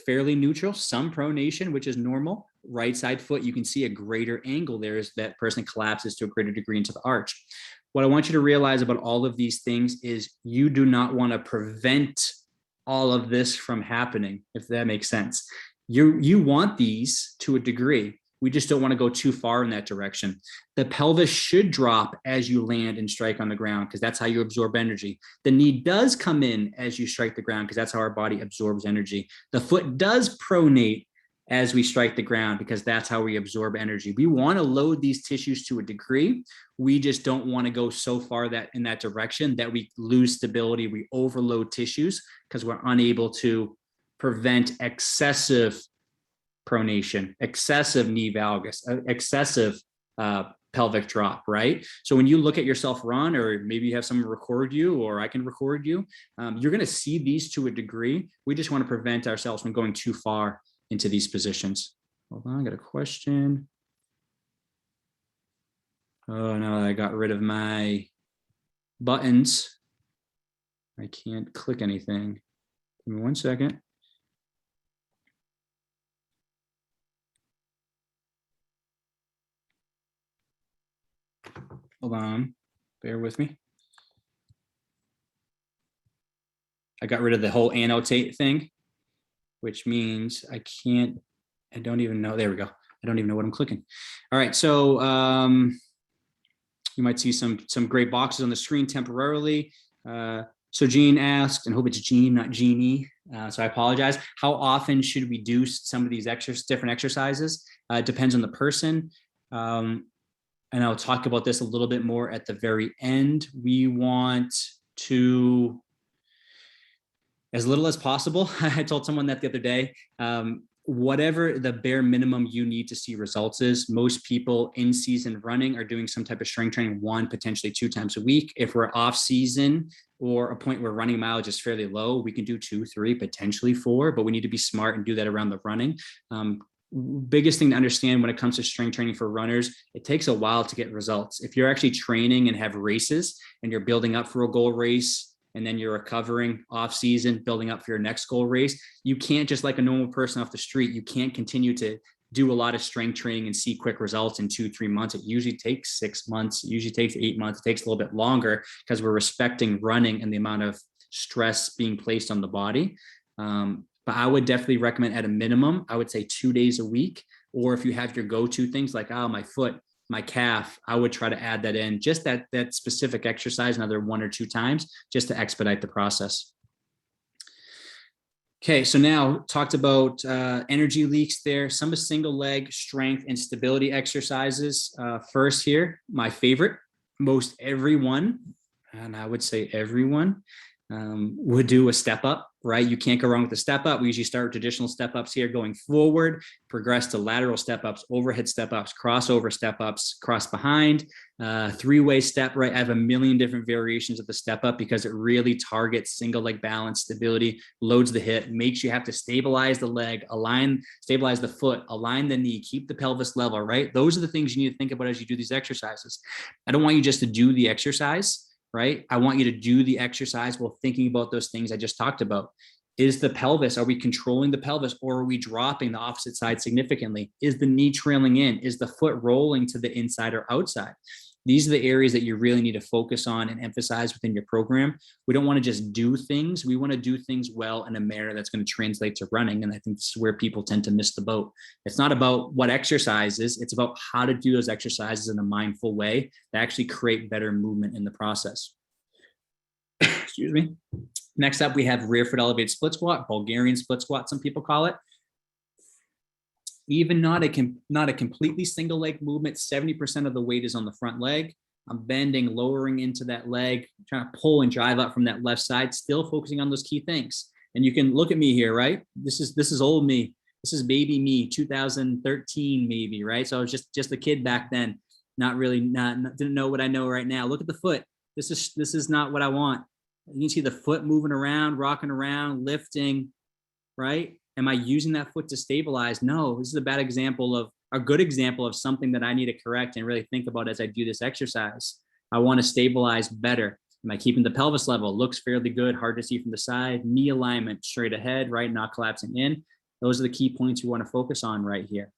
fairly neutral, some pronation, which is normal. Right side foot, you can see a greater angle there as that person collapses to a greater degree into the arch. What I want you to realize about all of these things is you do not want to prevent all of this from happening, if that makes sense. You want these to a degree. We just don't want to go too far in that direction. The pelvis should drop as you land and strike on the ground because that's how you absorb energy. The knee does come in as you strike the ground because that's how our body absorbs energy. The foot does pronate as we strike the ground because that's how we absorb energy. We want to load these tissues to a degree. We just don't want to go so far in that direction that we lose stability. We overload tissues because we're unable to prevent excessive pronation, excessive knee valgus, excessive pelvic drop, right? So when you look at yourself run, or maybe you have someone record you, or I can record you, you're going to see these to a degree. We just want to prevent ourselves from going too far into these positions. Hold on, I got a question. Oh no, I got rid of my buttons. I can't click anything. Give me 1 second. Hold on, bear with me. I got rid of the whole annotate thing, which means I don't even know. There we go. I don't even know what I'm clicking. All right. So you might see some gray boxes on the screen temporarily. So Jean asked, and hope it's Jean, not Jeannie. So I apologize. How often should we do some of these different exercises? It depends on the person. And I'll talk about this a little bit more at the very end. We want to as little as possible. I told someone that the other day. Whatever the bare minimum you need to see results is. Most people in season running are doing some type of strength training 1, potentially 2 times a week. If we're off season or a point where running mileage is fairly low, we can do 2, 3, potentially 4, but we need to be smart and do that around the running. Biggest thing to understand when it comes to strength training for runners, it takes a while to get results. If you're actually training and have races and you're building up for a goal race, and then you're recovering off season, building up for your next goal race, you can't, just like a normal person off the street, you can't continue to do a lot of strength training and see quick results in 2, 3 months. It usually takes 6 months, it usually takes 8 months, it takes a little bit longer because we're respecting running and the amount of stress being placed on the body. But I would definitely recommend, at a minimum, I would say 2 days a week. Or if you have your go-to things like, oh, my foot, my calf, I would try to add that in, just that specific exercise another 1 or 2 times, just to expedite the process. Okay, so now talked about energy leaks there, some of single leg strength and stability exercises. First here, my favorite, most everyone, and I would say everyone, would do a step up, right? You can't go wrong with the step up. We usually start with traditional step ups here, going forward, progress to lateral step ups, overhead step ups, crossover step ups, cross behind, 3-way step, right? I have a million different variations of the step up because it really targets single leg balance, stability, loads the hip, makes you have to stabilize the leg, stabilize the foot, align the knee, keep the pelvis level, right? Those are the things you need to think about as you do these exercises. I don't want you just to do the exercise, right? I want you to do the exercise while thinking about those things I just talked about. Is the pelvis, are we controlling the pelvis, or are we dropping the opposite side significantly? Is the knee trailing in? Is the foot rolling to the inside or outside? These are the areas that you really need to focus on and emphasize within your program. We don't want to just do things. We want to do things well in a manner that's going to translate to running. And I think this is where people tend to miss the boat. It's not about what exercises, it's about how to do those exercises in a mindful way that actually create better movement in the process. Excuse me. Next up, we have Rearford elevated split squat, Bulgarian split squat, some people call it. Even not a completely single leg movement, 70% of the weight is on the front leg. I'm bending, lowering into that leg, trying to pull and drive up from that left side, still focusing on those key things. And you can look at me here, right? This is old me. This is baby me, 2013 maybe, right? So I was just a kid back then, didn't know what I know right now. Look at the foot. This is not what I want. You can see the foot moving around, rocking around, lifting, right? Am I using that foot to stabilize? No, this is a good example of something that I need to correct and really think about as I do this exercise. I want to stabilize better. Am I keeping the pelvis level? Looks fairly good, hard to see from the side. Knee alignment, straight ahead, right? Not collapsing in. Those are the key points you want to focus on right here.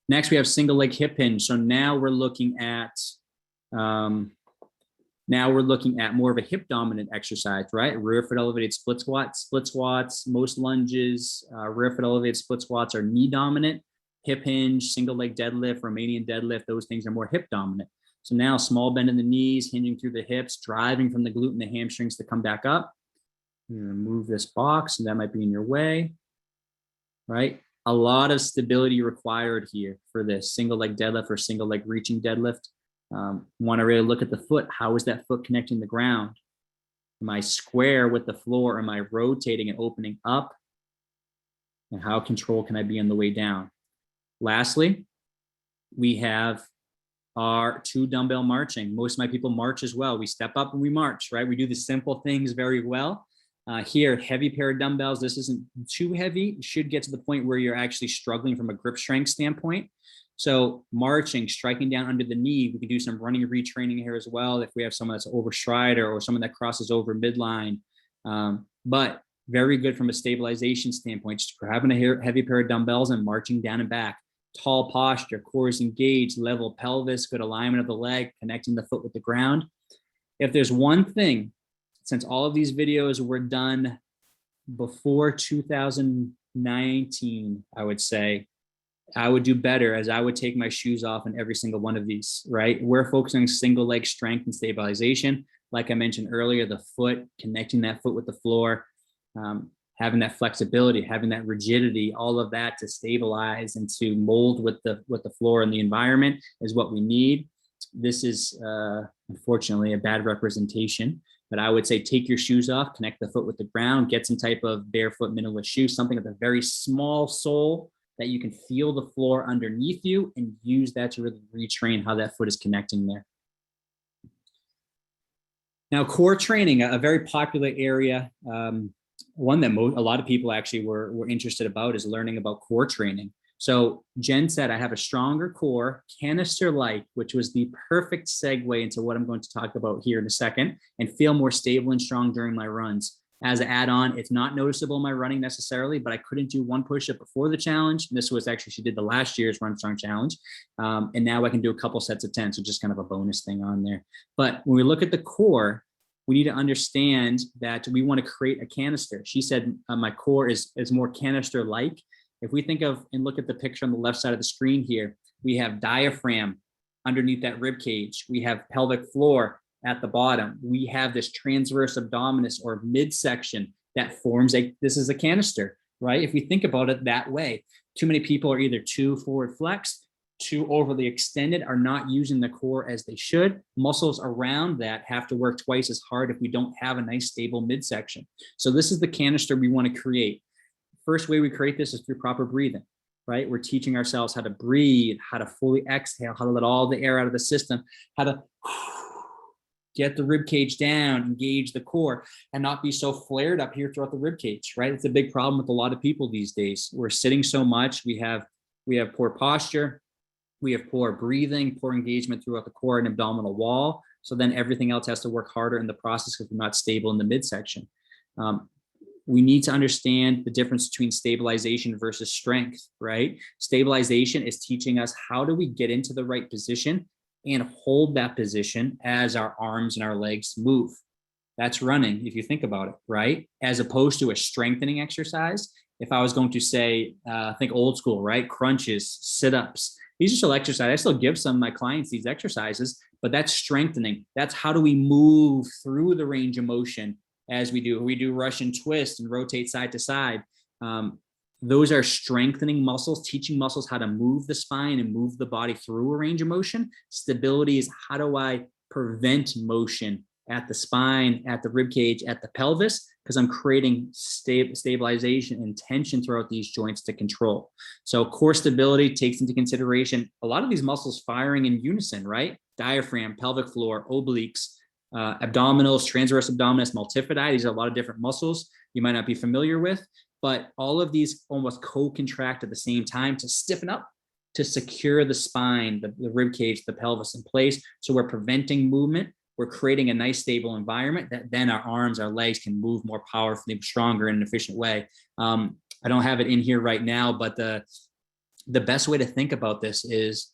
Next, we have single leg hip hinge. So now we're looking at more of a hip dominant exercise, right? Rearford elevated split squats, most lunges, rearford elevated split squats are knee dominant. Hip hinge, single leg deadlift, Romanian deadlift, those things are more hip dominant. So now small bend in the knees, hinging through the hips, driving from the glute and the hamstrings to come back up. I'm gonna remove this box, and that might be in your way, right? A lot of stability required here for this single leg deadlift or single leg reaching deadlift. Want to really look at the foot. How is that foot connecting the ground? Am I square with the floor? Am I rotating and opening up? And how controlled can I be on the way down? Lastly, we have our 2 dumbbell marching. Most of my people march as well. We step up and we march, right? We do the simple things very well. Here, heavy pair of dumbbells. This isn't too heavy. You should get to the point where you're actually struggling from a grip strength standpoint. So marching, striking down under the knee, we can do some running retraining here as well if we have someone that's over strider or someone that crosses over midline. But very good from a stabilization standpoint, just grabbing a heavy pair of dumbbells and marching down and back. Tall posture, core is engaged, level pelvis, good alignment of the leg, connecting the foot with the ground. If there's one thing, since all of these videos were done before 2019, I would say, I would do better as I would take my shoes off in every single one of these, right? We're focusing on single leg strength and stabilization. Like I mentioned earlier, the foot, connecting that foot with the floor, having that flexibility, having that rigidity, all of that to stabilize and to mold with the floor and the environment is what we need. This is unfortunately a bad representation But I would say take your shoes off, connect the foot with the ground, get some type of barefoot minimalist shoe, something with a very small sole that you can feel the floor underneath you, and use that to really retrain how that foot is connecting there. Now, core training, a very popular area, one that a lot of people actually were interested about, is learning about core training. So Jen said, I have a stronger core, canister-like, which was the perfect segue into what I'm going to talk about here in a second, and feel more stable and strong during my runs. As an add-on, it's not noticeable in my running necessarily, but I couldn't do one push-up before the challenge. And this was actually, she did the last year's Run Strong Challenge. And now I can do a couple sets of 10. So just kind of a bonus thing on there. But when we look at the core, we need to understand that we want to create a canister. She said, my core is more canister-like. If we think of and look at the picture on the left side of the screen here, we have diaphragm underneath that rib cage. We have pelvic floor at the bottom. We have this transverse abdominis or midsection that forms this is a canister, right? If we think about it that way, too many people are either too forward flexed, too overly extended, are not using the core as they should. Muscles around that have to work twice as hard if we don't have a nice stable midsection. So this is the canister we want to create. First way we create this is through proper breathing, right? We're teaching ourselves how to breathe, how to fully exhale, how to let all the air out of the system, how to get the rib cage down, engage the core, and not be so flared up here throughout the rib cage, right? It's a big problem with a lot of people these days. We're sitting so much. We have poor posture. We have poor breathing, poor engagement throughout the core and abdominal wall. So then everything else has to work harder in the process because we're not stable in the midsection. We need to understand the difference between stabilization versus strength, right? Stabilization is teaching us how do we get into the right position and hold that position as our arms and our legs move. That's running, if you think about it, right? As opposed to a strengthening exercise. If I was going to say, think old school, right? Crunches, sit-ups. These are still exercises. I still give some of my clients these exercises, but that's strengthening. That's how do we move through the range of motion as we do. We do Russian twist and rotate side to side. Those are strengthening muscles, teaching muscles how to move the spine and move the body through a range of motion. Stability is how do I prevent motion at the spine, at the rib cage, at the pelvis, because I'm creating stabilization and tension throughout these joints to control. So core stability takes into consideration a lot of these muscles firing in unison, right? Diaphragm, pelvic floor, obliques, abdominals, transverse abdominis, multifidi. These are a lot of different muscles you might not be familiar with, but all of these almost co-contract at the same time to stiffen up, to secure the spine, the rib cage, the pelvis in place. So we're preventing movement. We're creating a nice stable environment that then our arms, our legs can move more powerfully, stronger in an efficient way. I don't have it in here right now, but the best way to think about this is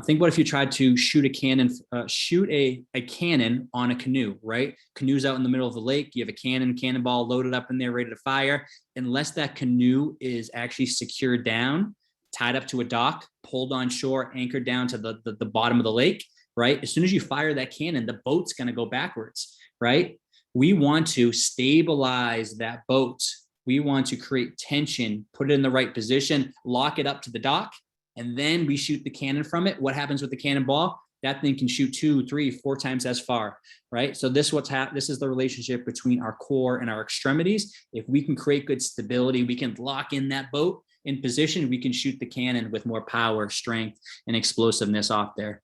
think about if you tried to shoot a cannon on a canoe, right? Canoe's out in the middle of the lake. You have a cannonball loaded up in there, ready to fire. Unless that canoe is actually secured down, tied up to a dock, pulled on shore, anchored down to the bottom of the lake, right? As soon as you fire that cannon, the boat's going to go backwards, right? We want to stabilize that boat. We want to create tension, put it in the right position, lock it up to the dock, and then we shoot the cannon from it. What happens with the cannonball? That thing can shoot 2, 3, 4 times as far, right? So this is the relationship between our core and our extremities. If we can create good stability, we can lock in that boat in position, we can shoot the cannon with more power, strength, and explosiveness off there.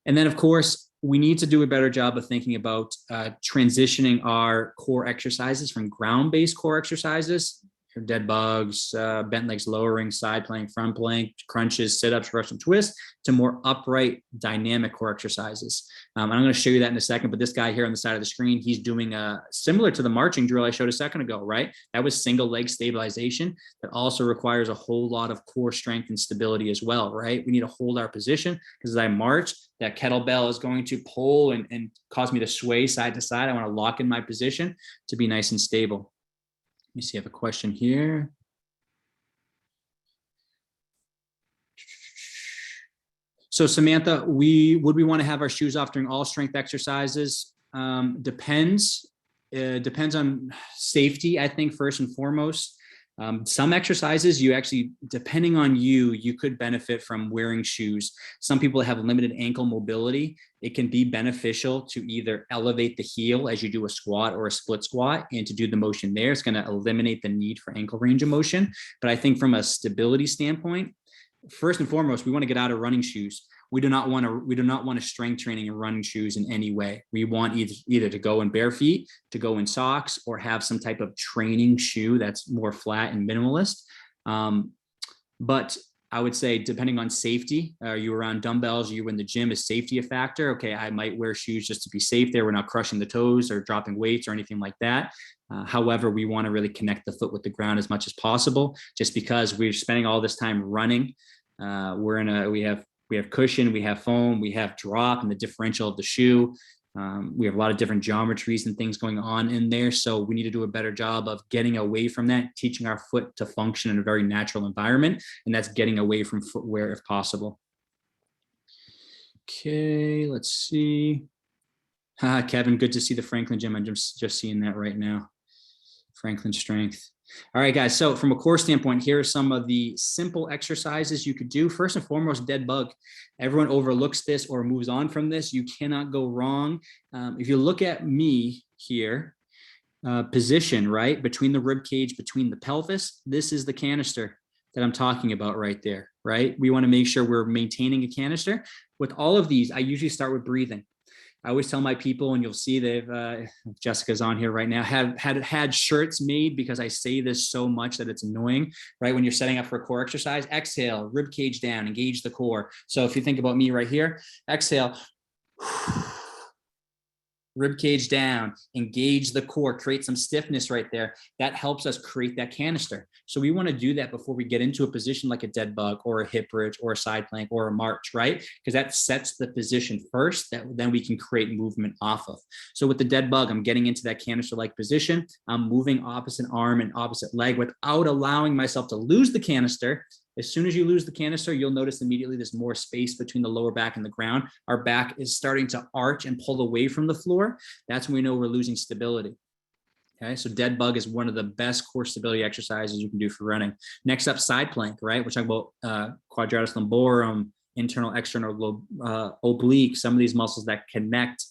And then, of course, we need to do a better job of thinking about transitioning our core exercises from ground-based core exercises, dead bugs, bent legs lowering, side plank, front plank, crunches, sit-ups, Russian twist, to more upright, dynamic core exercises. I'm going to show you that in a second, but this guy here on the side of the screen, he's doing similar to the marching drill I showed a second ago, right? That was single leg stabilization. That also requires a whole lot of core strength and stability as well, right? We need to hold our position because as I march, that kettlebell is going to pull and cause me to sway side to side. I want to lock in my position to be nice and stable. Let me see, I have a question here. So Samantha, would we want to have our shoes off during all strength exercises? Depends on safety, I think, first and foremost. Some exercises you actually, depending on you could benefit from wearing shoes. Some people have limited ankle mobility. It can be beneficial to either elevate the heel as you do a squat or a split squat, and to do the motion there. It's going to eliminate the need for ankle range of motion. But I think from a stability standpoint, first and foremost, we want to get out of running shoes. We do not want to strength training in running shoes in any way. We want either to go in bare feet, to go in socks, or have some type of training shoe that's more flat and minimalist. But I would say, depending on safety, are you around dumbbells, are you in the gym, is safety a factor? Okay, I might wear shoes just to be safe there. We're not crushing the toes or dropping weights or anything like that. However, we want to really connect the foot with the ground as much as possible, just because we're spending all this time running. We have cushion, we have foam, we have drop and the differential of the shoe. We have a lot of different geometries and things going on in there. So we need to do a better job of getting away from that, teaching our foot to function in a very natural environment. And that's getting away from footwear if possible. Okay, let's see. Kevin, good to see the Franklin gym. I'm just seeing that right now. Franklin strength. All right, guys. So from a core standpoint, here are some of the simple exercises you could do. First and foremost, dead bug. Everyone overlooks this or moves on from this. You cannot go wrong. If you look at me here, position, right, between the rib cage, between the pelvis, this is the canister that I'm talking about right there, right? We want to make sure we're maintaining a canister. With all of these, I usually start with breathing. I always tell my people, and you'll see they've, Jessica's on here right now, have had shirts made because I say this so much that it's annoying, right? When you're setting up for a core exercise, exhale, rib cage down, engage the core. So if you think about me right here, exhale, rib cage down, engage the core, create some stiffness right there. That helps us create that canister. So we want to do that before we get into a position like a dead bug or a hip bridge or a side plank or a march, right? Because that sets the position first that then we can create movement off of. So with the dead bug, I'm getting into that canister-like position. I'm moving opposite arm and opposite leg without allowing myself to lose the canister. As soon as you lose the canister, you'll notice immediately there's more space between the lower back and the ground. Our back is starting to arch and pull away from the floor. That's when we know we're losing stability. Okay, so dead bug is one of the best core stability exercises you can do for running. Next up, side plank, right? We're talking about quadratus lumborum, internal, external oblique, some of these muscles that connect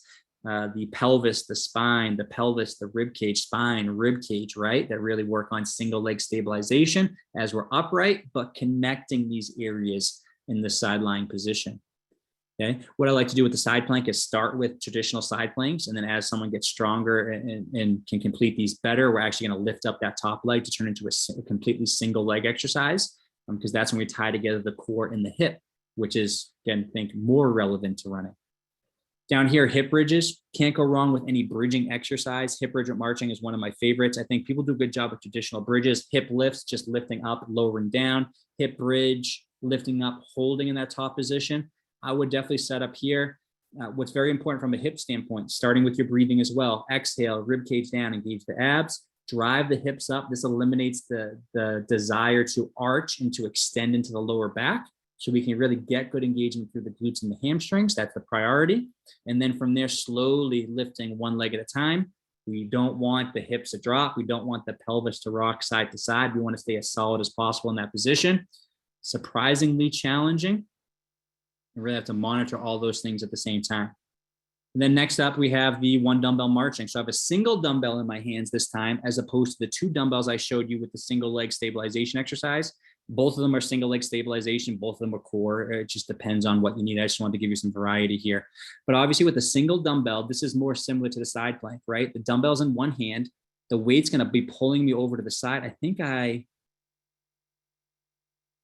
the pelvis, the spine, the pelvis, the rib cage, spine, rib cage, right? That really work on single leg stabilization as we're upright, but connecting these areas in the side lying position. Okay. What I like to do with the side plank is start with traditional side planks. And then as someone gets stronger and can complete these better, we're actually going to lift up that top leg to turn into a completely single leg exercise, because that's when we tie together the core and the hip, which is, again, I think more relevant to running. Down here, hip bridges. Can't go wrong with any bridging exercise. Hip bridge marching is one of my favorites. I think people do a good job with traditional bridges. Hip lifts, just lifting up, lowering down. Hip bridge, lifting up, holding in that top position. I would definitely set up here. What's very important from a hip standpoint, starting with your breathing as well. Exhale, rib cage down, engage the abs, drive the hips up. This eliminates the desire to arch and to extend into the lower back. So we can really get good engagement through the glutes and the hamstrings. That's the priority. And then from there, slowly lifting one leg at a time. We don't want the hips to drop. We don't want the pelvis to rock side to side. We want to stay as solid as possible in that position. Surprisingly challenging. You really have to monitor all those things at the same time. And then next up, we have the one dumbbell marching. So I have a single dumbbell in my hands this time, as opposed to the two dumbbells I showed you with the single leg stabilization exercise. Both of them are single leg stabilization. Both of them are core. It just depends on what you need. I just wanted to give you some variety here. But obviously with a single dumbbell, this is more similar to the side plank, right? The dumbbell's in one hand. The weight's going to be pulling me over to the side. I think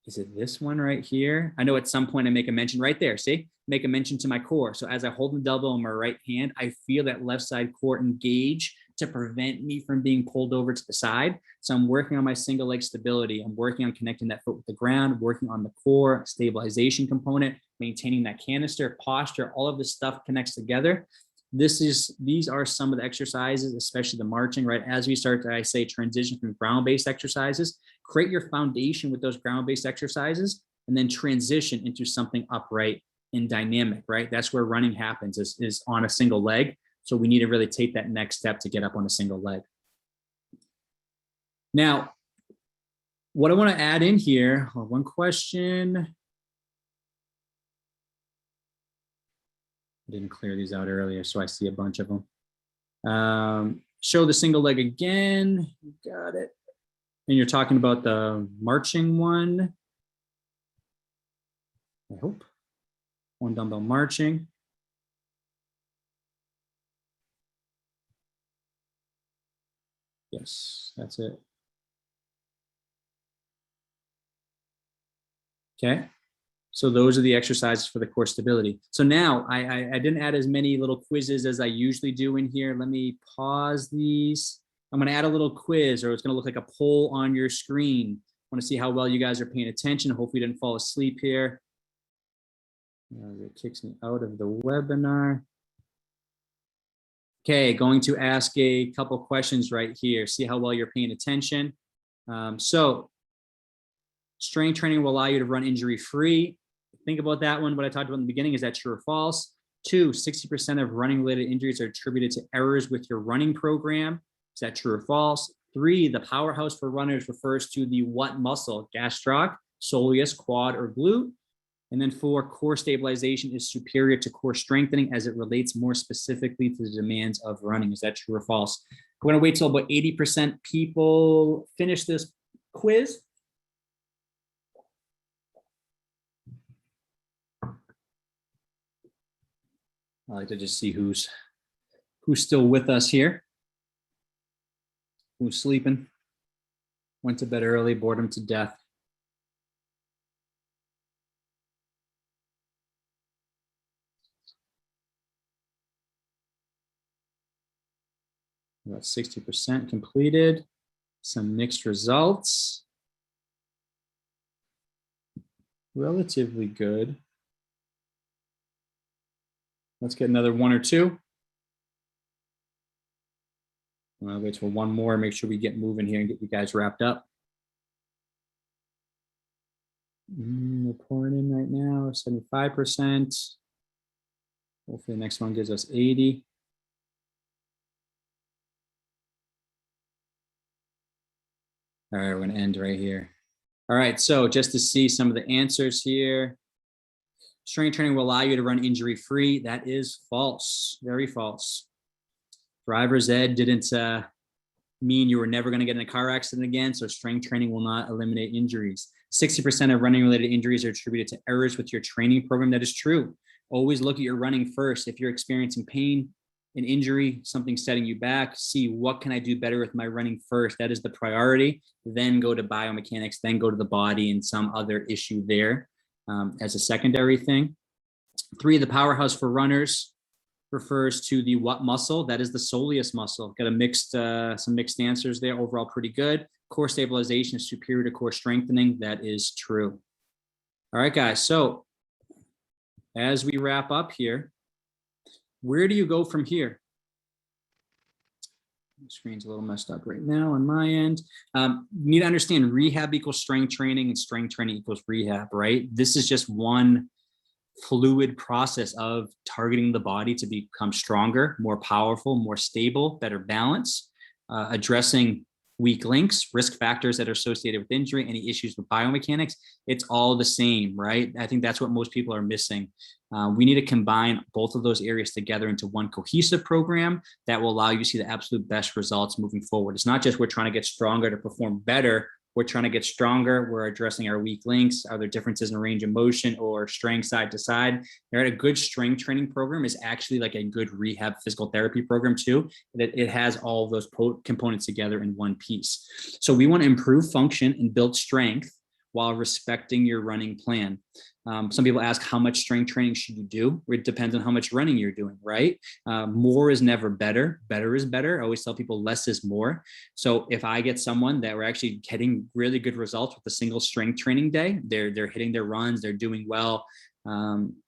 is it this one right here? I know at some point I make a mention right there. See, make a mention to my core. So as I hold the dumbbell in my right hand, I feel that left side core engage to prevent me from being pulled over to the side. So I'm working on my single leg stability. I'm working on connecting that foot with the ground, working on the core stabilization component, maintaining that canister posture. All of this stuff connects together. These are some of the exercises, especially the marching, right? As we start to, I say, transition from ground-based exercises, create your foundation with those ground-based exercises, and then transition into something upright and dynamic, right? That's where running happens, is on a single leg. So we need to really take that next step to get up on a single leg. Now, What I want to add in here, one question. I didn't clear these out earlier, so I see a bunch of them. Show the single leg again. Got it. And you're talking about the marching one. I hope. One dumbbell marching. Yes, that's it. Okay. So those are the exercises for the core stability. So now I didn't add as many little quizzes as I usually do in here. Let me pause these. I'm going to add a little quiz, or it's going to look like a poll on your screen. I want to see how well you guys are paying attention. Hopefully you didn't fall asleep here. It kicks me out of the webinar. Okay, going to ask a couple questions right here. See how well you're paying attention. So strength training will allow you to run injury-free. Think about that one. What I talked about in the beginning, is that true or false? 2, 60% of running-related injuries are attributed to errors with your running program. Is that true or false? 3, the powerhouse for runners refers to the what muscle? Gastroc, soleus, quad, or glute? And then 4, core stabilization is superior to core strengthening as it relates more specifically to the demands of running. Is that true or false? We're going to wait till about 80% people finish this quiz. I like to just see who's still with us here. Who's sleeping? Went to bed early, bored him to death. About 60% completed. Some mixed results. Relatively good. Let's get another 1 or 2. I'll wait for one more, make sure we get moving here and get you guys wrapped up. We're pouring in right now, 75%. Hopefully the next one gives us 80. All right, we're gonna end right here. All right, so just to see some of the answers here. Strength training will allow you to run injury-free. That is false, very false. Driver's ed didn't mean you were never going to get in a car accident again, so strength training will not eliminate injuries. 60% of running-related injuries are attributed to errors with your training program. That is true. Always look at your running first. If you're experiencing pain, an injury, something setting you back, see what can I do better with my running first. That is the priority. Then go to biomechanics, then go to the body and some other issue there as a secondary thing. 3, the powerhouse for runners refers to the what muscle? That is the soleus muscle. Got a some mixed answers there. Overall, pretty good. Core stabilization is superior to core strengthening. That is true. All right, guys. So as we wrap up here, where do you go from here? The screen's a little messed up right now on my end. You need to understand rehab equals strength training and strength training equals rehab, right? This is just one fluid process of targeting the body to become stronger, more powerful, more stable, better balance, addressing weak links, risk factors that are associated with injury, any issues with biomechanics. It's all the same, right? I think that's what most people are missing. We need to combine both of those areas together into one cohesive program that will allow you to see the absolute best results moving forward. It's not just we're trying to get stronger to perform better. We're trying to get stronger. We're addressing our weak links. Are there differences in range of motion or strength side to side? A good strength training program is actually like a good rehab physical therapy program too. That it has all of those components together in one piece. So we want to improve function and build strength while respecting your running plan. Some people ask, how much strength training should you do? It depends on how much running you're doing, right? More is never better. Better is better. I always tell people less is more. So if I get someone that we're actually getting really good results with a single strength training day, they're hitting their runs, they're doing well,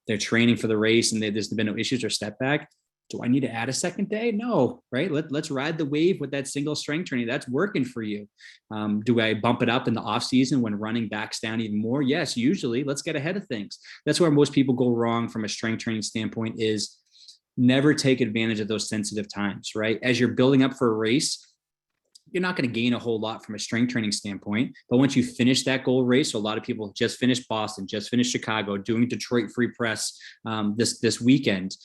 they're training for the race, and there's been no issues or step back. Do I need to add a second day? No, right? Let's ride the wave with that single strength training. That's working for you. Do I bump it up in the off season when running backs down even more? Yes, usually. Let's get ahead of things. That's where most people go wrong from a strength training standpoint, is never take advantage of those sensitive times, right? As you're building up for a race, you're not going to gain a whole lot from a strength training standpoint. But once you finish that goal race, so a lot of people just finished Boston, just finished Chicago, doing Detroit free press this weekend,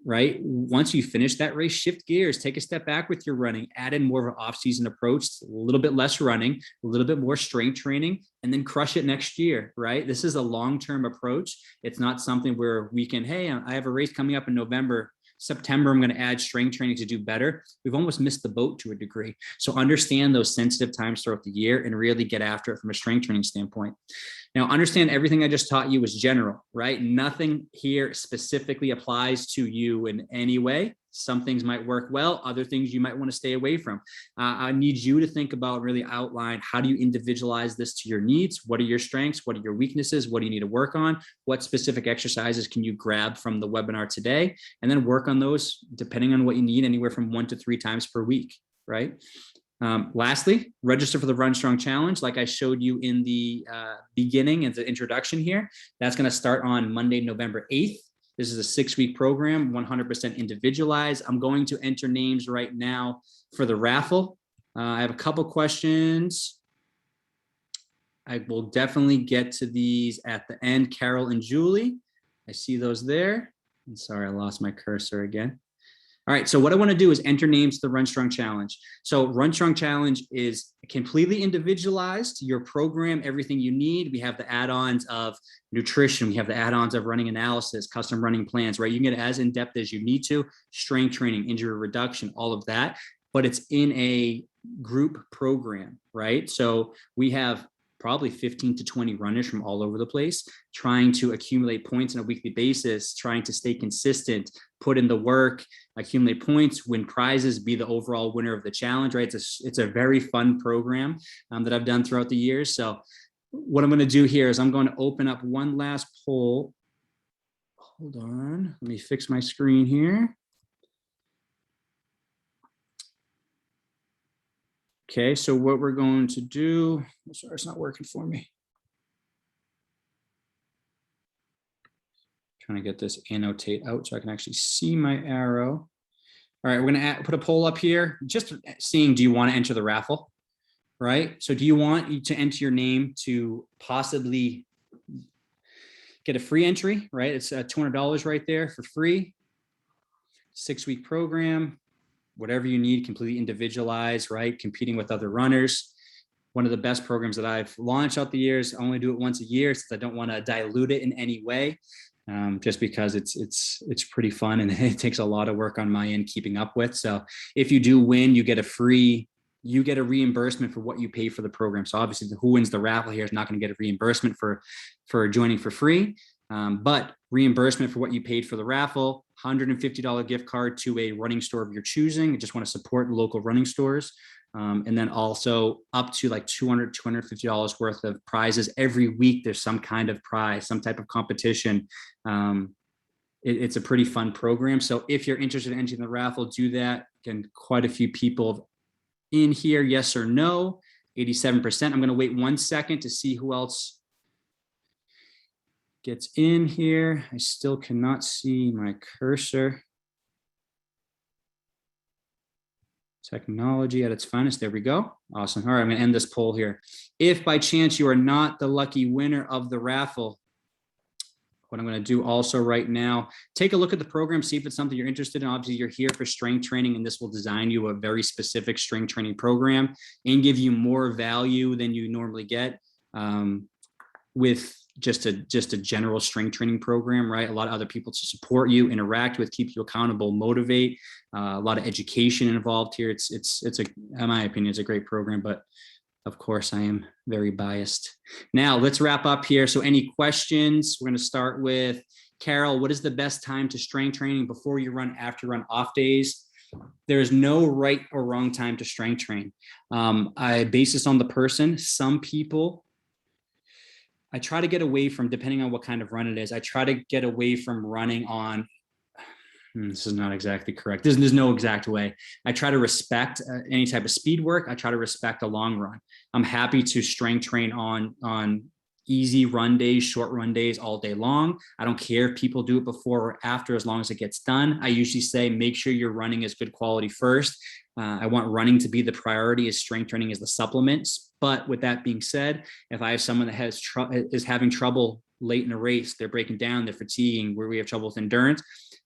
right? Once you finish that race, shift gears, take a step back with your running, add in more of an off-season approach, a little bit less running, a little bit more strength training, and then crush it next year, right? This is a long-term approach. It's not something where we can, hey, I have a race coming up in November, September, I'm going to add strength training to do better. We've almost missed the boat to a degree. So understand those sensitive times throughout the year and really get after it from a strength training standpoint. Now, understand everything I just taught you was general, right? Nothing here specifically applies to you in any way. Some things might work well, other things you might want to stay away from. I need you to think about, really outline, how do you individualize this to your needs? What are your strengths? What are your weaknesses? What do you need to work on? What specific exercises can you grab from the webinar today? And then work on those depending on what you need, anywhere from 1 to 3 times per week, right? Lastly, register for the Run Strong Challenge. Like I showed you in the beginning and the introduction here, that's going to start on Monday, November 8th. This is a 6-week program, 100% individualized. I'm going to enter names right now for the raffle. I have a couple questions. I will definitely get to these at the end. Carol and Julie, I see those there. I'm sorry, I lost my cursor again. All right, so what I want to do is enter names to the Run Strong Challenge. So Run Strong Challenge is completely individualized. Your program, everything you need. We have the add-ons of nutrition. We have the add-ons of running analysis, custom running plans, right? You can get as in-depth as you need to, strength training, injury reduction, all of that. But it's in a group program, right? So we have probably 15 to 20 runners from all over the place, trying to accumulate points on a weekly basis, trying to stay consistent, put in the work, accumulate points, win prizes, be the overall winner of the challenge, right? It's a very fun program that I've done throughout the years. So what I'm going to do here is I'm going to open up one last poll. Hold on, let me fix my screen here. Okay, so what we're going to do, sorry, it's not working for me. Trying to get this annotate out so I can actually see my arrow. All right, we're gonna put a poll up here, just seeing, do you want to enter the raffle, right? So do you want to enter your name to possibly get a free entry, right? It's $200 right there for free. 6-week program. Whatever you need, completely individualized, right? Competing with other runners. One of the best programs that I've launched out the years. I only do it once a year since I don't want to dilute it in any way, just because it's pretty fun and it takes a lot of work on my end keeping up with. So if you do win, you get a reimbursement for what you pay for the program. So obviously who wins the raffle here is not going to get a reimbursement for joining for free. But reimbursement for what you paid for the raffle, $150 gift card to a running store of your choosing. You just want to support local running stores. And then also up to like $200, $250 worth of prizes. Every week there's some kind of prize, some type of competition. It's a pretty fun program. So if you're interested in entering the raffle, do that. Again, quite a few people in here, yes or no, 87%. I'm going to wait 1 second to see who else gets in here. I still cannot see my cursor. Technology at its finest. There we go. Awesome. All right, I'm going to end this poll here. If by chance you are not the lucky winner of the raffle, what I'm going to do also right now, take a look at the program, see if it's something you're interested in. Obviously, you're here for strength training, and this will design you a very specific strength training program and give you more value than you normally get with just a general strength training program, right? A lot of other people to support you, interact with, keep you accountable, motivate. A lot of education involved here. It's in my opinion, it's a great program, but of course I am very biased. Now let's wrap up here. So any questions? We're going to start with Carol. What is the best time to strength training? Before you run, after you run, off days? There is no right or wrong time to strength train. I base this on the person. Some people, I try to get away from, depending on what kind of run it is, I try to get away from running on, this is not exactly correct. There's no exact way. I try to respect any type of speed work. I try to respect a long run. I'm happy to strength train on easy run days, short run days all day long. I don't care if people do it before or after, as long as it gets done. I usually say, make sure your running is good quality first. I want running to be the priority, as strength training is the supplements. But with that being said, if I have someone that is having trouble late in a race, they're breaking down, they're fatiguing, where we have trouble with endurance,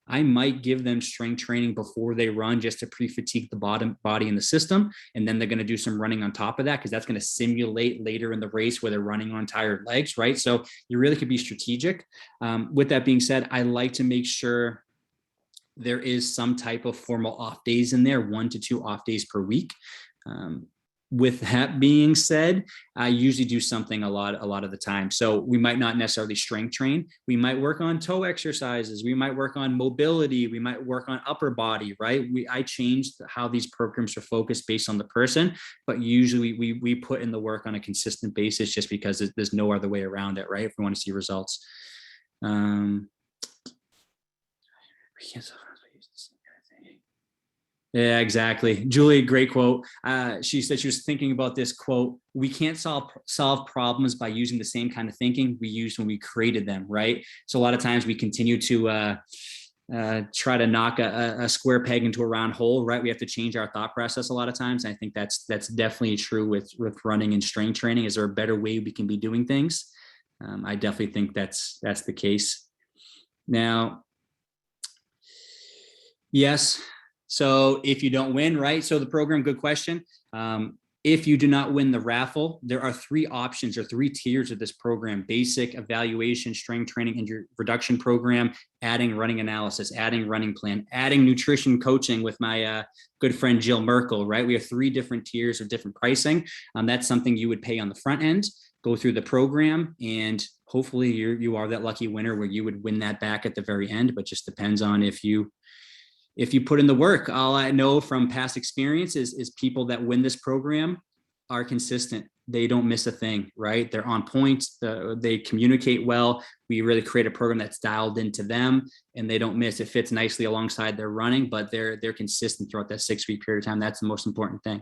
I might give them strength training before they run, just to pre-fatigue the body in the system. And then they're going to do some running on top of that, because that's going to simulate later in the race where they're running on tired legs, right? So you really could be strategic. With that being said, I like to make sure there is some type of formal off days in there, 1 to 2 off days per week. With that being said, I usually do something a lot of the time. So we might not necessarily strength train. We might work on toe exercises. We might work on mobility. We might work on upper body, right? I changed how these programs are focused based on the person, but usually we put in the work on a consistent basis, just because there's no other way around it, right? If we want to see results. Yeah, exactly. Julie, great quote. She said she was thinking about this quote: we can't solve problems by using the same kind of thinking we used when we created them, right? So a lot of times we continue to try to knock a square peg into a round hole, right? We have to change our thought process a lot of times. I think that's definitely true with running and strength training. Is there a better way we can be doing things? I definitely think that's the case. Now, yes. So if you don't win, right? So the program, good question. If you do not win the raffle, there are 3 options or 3 tiers of this program: basic, evaluation, strength training, and your reduction program, adding running analysis, adding running plan, adding nutrition coaching with my good friend Jill Merkel, right? We have 3 different tiers of different pricing. That's something you would pay on the front end, go through the program, and hopefully you are that lucky winner where you would win that back at the very end. But just depends on if you put in the work. All I know from past experience is people that win this program are consistent. They don't miss a thing, right? They're on point. They communicate well. We really create a program that's dialed into them, and they don't miss. It fits nicely alongside their running, but they're consistent throughout that 6-week period of time. That's the most important thing.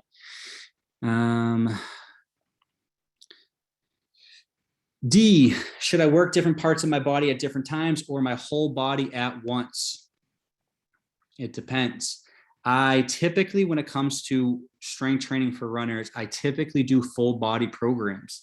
D, should I work different parts of my body at different times or my whole body at once? It depends. I typically, when it comes to strength training for runners, I typically do full body programs.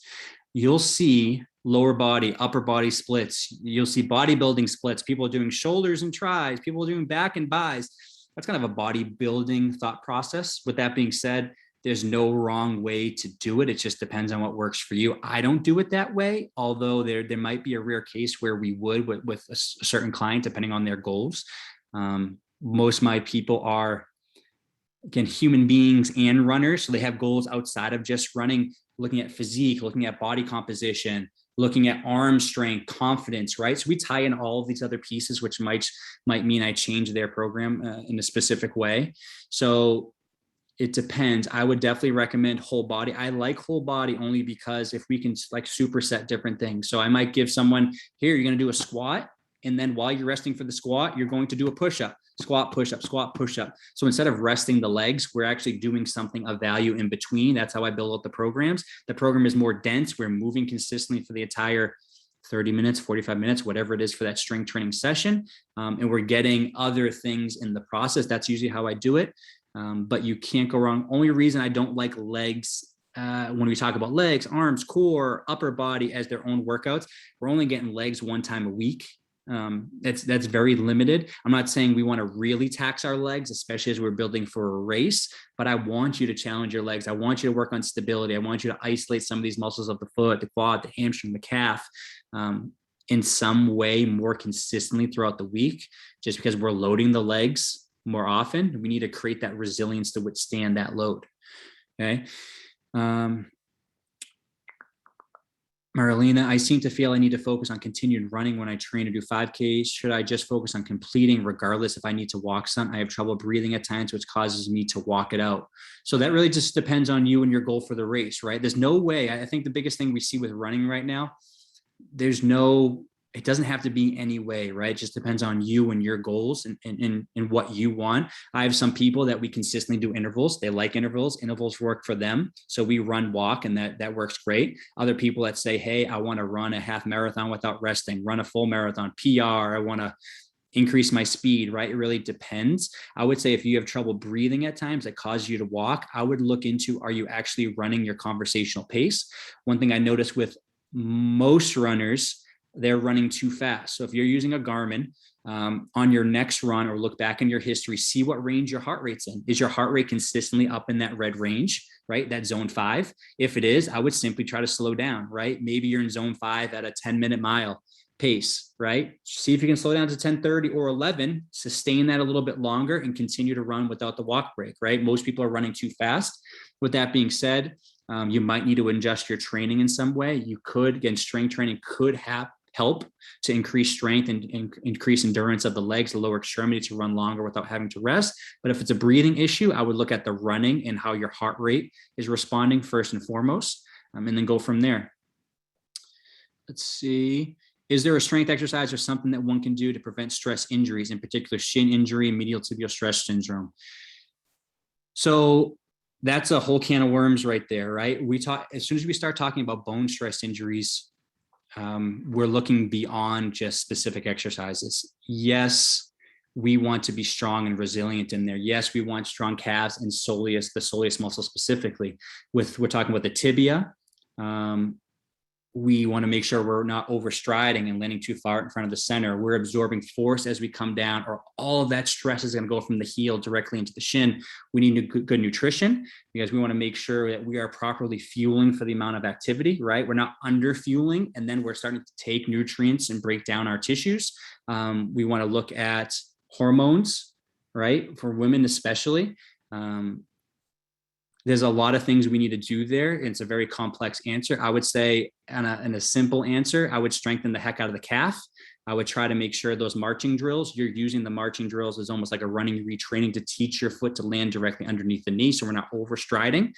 You'll see lower body, upper body splits. You'll see bodybuilding splits. People are doing shoulders and tries. People are doing back and buys. That's kind of a bodybuilding thought process. With that being said, there's no wrong way to do it. It just depends on what works for you. I don't do it that way, although there might be a rare case where we would with a certain client, depending on their goals. Most of my people are, again, human beings and runners. So they have goals outside of just running, looking at physique, looking at body composition, looking at arm strength, confidence, right? So we tie in all of these other pieces, which might mean I change their program in a specific way. So it depends. I would definitely recommend whole body. I like whole body only because if we can like superset different things. So I might give someone, here, you're going to do a squat. And then while you're resting for the squat, you're going to do a push-up, squat, push-up, squat, push-up. So instead of resting the legs, we're actually doing something of value in between. That's how I build out the programs. The program is more dense. We're moving consistently for the entire 30 minutes, 45 minutes, whatever it is for that strength training session. And we're getting other things in the process. That's usually how I do it. But you can't go wrong. Only reason I don't like legs, when we talk about legs, arms, core, upper body as their own workouts, we're only getting legs 1 time a week. That's very limited. I'm not saying we want to really tax our legs, especially as we're building for a race, but I want you to challenge your legs. I want you to work on stability. I want you to isolate some of these muscles of the foot, the quad, the hamstring, the calf, in some way more consistently throughout the week, just because we're loading the legs more often. We need to create that resilience to withstand that load. Okay. Marlena, I seem to feel I need to focus on continued running when I train to do 5Ks. Should I just focus on completing regardless if I need to walk some? I have trouble breathing at times, which causes me to walk it out. So that really just depends on you and your goal for the race, right? There's no way. I think the biggest thing we see with running right now, there's no it doesn't have to be any way, right? It just depends on you and your goals and what you want. I have some people that we consistently do intervals. They like intervals. Intervals work for them. So we run, walk, and that works great. Other people that say, hey, I want to run a half marathon without resting, run a full marathon, PR, I want to increase my speed, right? It really depends. I would say if you have trouble breathing at times that cause you to walk, I would look into, are you actually running your conversational pace? One thing I noticed with most runners, they're running too fast. So if you're using a Garmin on your next run, or look back in your history, see what range your heart rate's in. Is your heart rate consistently up in that red range, right? That zone 5. If it is, I would simply try to slow down, right? Maybe you're in zone 5 at a 10-minute mile pace, right? See if you can slow down to 10:30 or 11, sustain that a little bit longer and continue to run without the walk break, right? Most people are running too fast. With that being said, you might need to adjust your training in some way. You could, again, strength training could help to increase strength and increase endurance of the legs, the lower extremity, to run longer without having to rest. But if it's a breathing issue, I would look at the running and how your heart rate is responding first and foremost, and then go from there. Let's see. Is there a strength exercise or something that one can do to prevent stress injuries, in particular shin injury and medial tibial stress syndrome? So that's a whole can of worms right there, right? As soon as we start talking about bone stress injuries, we're looking beyond just specific exercises. Yes, we want to be strong and resilient in there. Yes, we want strong calves and soleus, the soleus muscle specifically. We're talking about the tibia. We want to make sure we're not overstriding and landing too far in front of the center. We're absorbing force as we come down, or all of that stress is going to go from the heel directly into the shin. We need good nutrition, because we want to make sure that we are properly fueling for the amount of activity, right? We're not under fueling, and then we're starting to take nutrients and break down our tissues. We want to look at hormones, right? For women especially. There's a lot of things we need to do there. It's a very complex answer. I would say, in a simple answer, I would strengthen the heck out of the calf. I would try to make sure those marching drills, you're using the marching drills as almost like a running retraining to teach your foot to land directly underneath the knee, so we're not overstriding.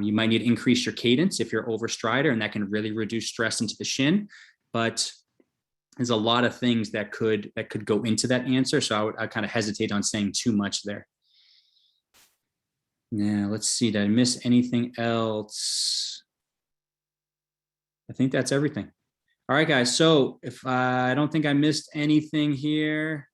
You might need to increase your cadence if you're overstrider, and that can really reduce stress into the shin. But there's a lot of things that could go into that answer. So I kind of hesitate on saying too much there. Now, let's see, did I miss anything else? I think that's everything. All right, guys. So if I don't think I missed anything here,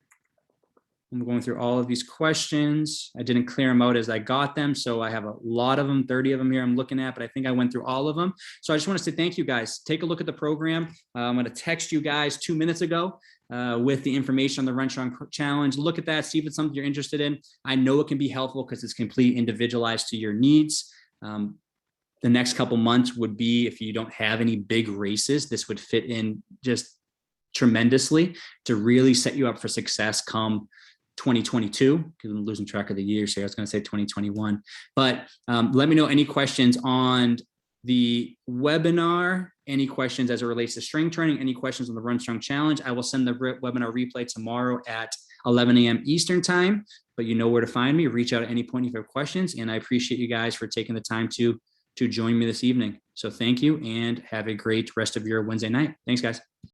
I'm going through all of these questions. I didn't clear them out as I got them, so I have a lot of them, 30 of them here I'm looking at, but I think I went through all of them. So I just want to say thank you, guys. Take a look at the program. I'm going to text you guys 2 minutes ago with the information on the Run Strong Challenge. Look at that, see if it's something you're interested in. I know it can be helpful because it's completely individualized to your needs. The next couple months would be, if you don't have any big races, this would fit in just tremendously to really set you up for success come 2022, because I'm losing track of the years here. I was going to say 2021, but let me know any questions on the webinar, any questions as it relates to strength training, any questions on the Run Strong Challenge. I will send the webinar replay tomorrow at 11 a.m. Eastern time, but you know where to find me. Reach out at any point if you have questions, and I appreciate you guys for taking the time to join me this evening. So thank you, and have a great rest of your Wednesday night. Thanks, guys.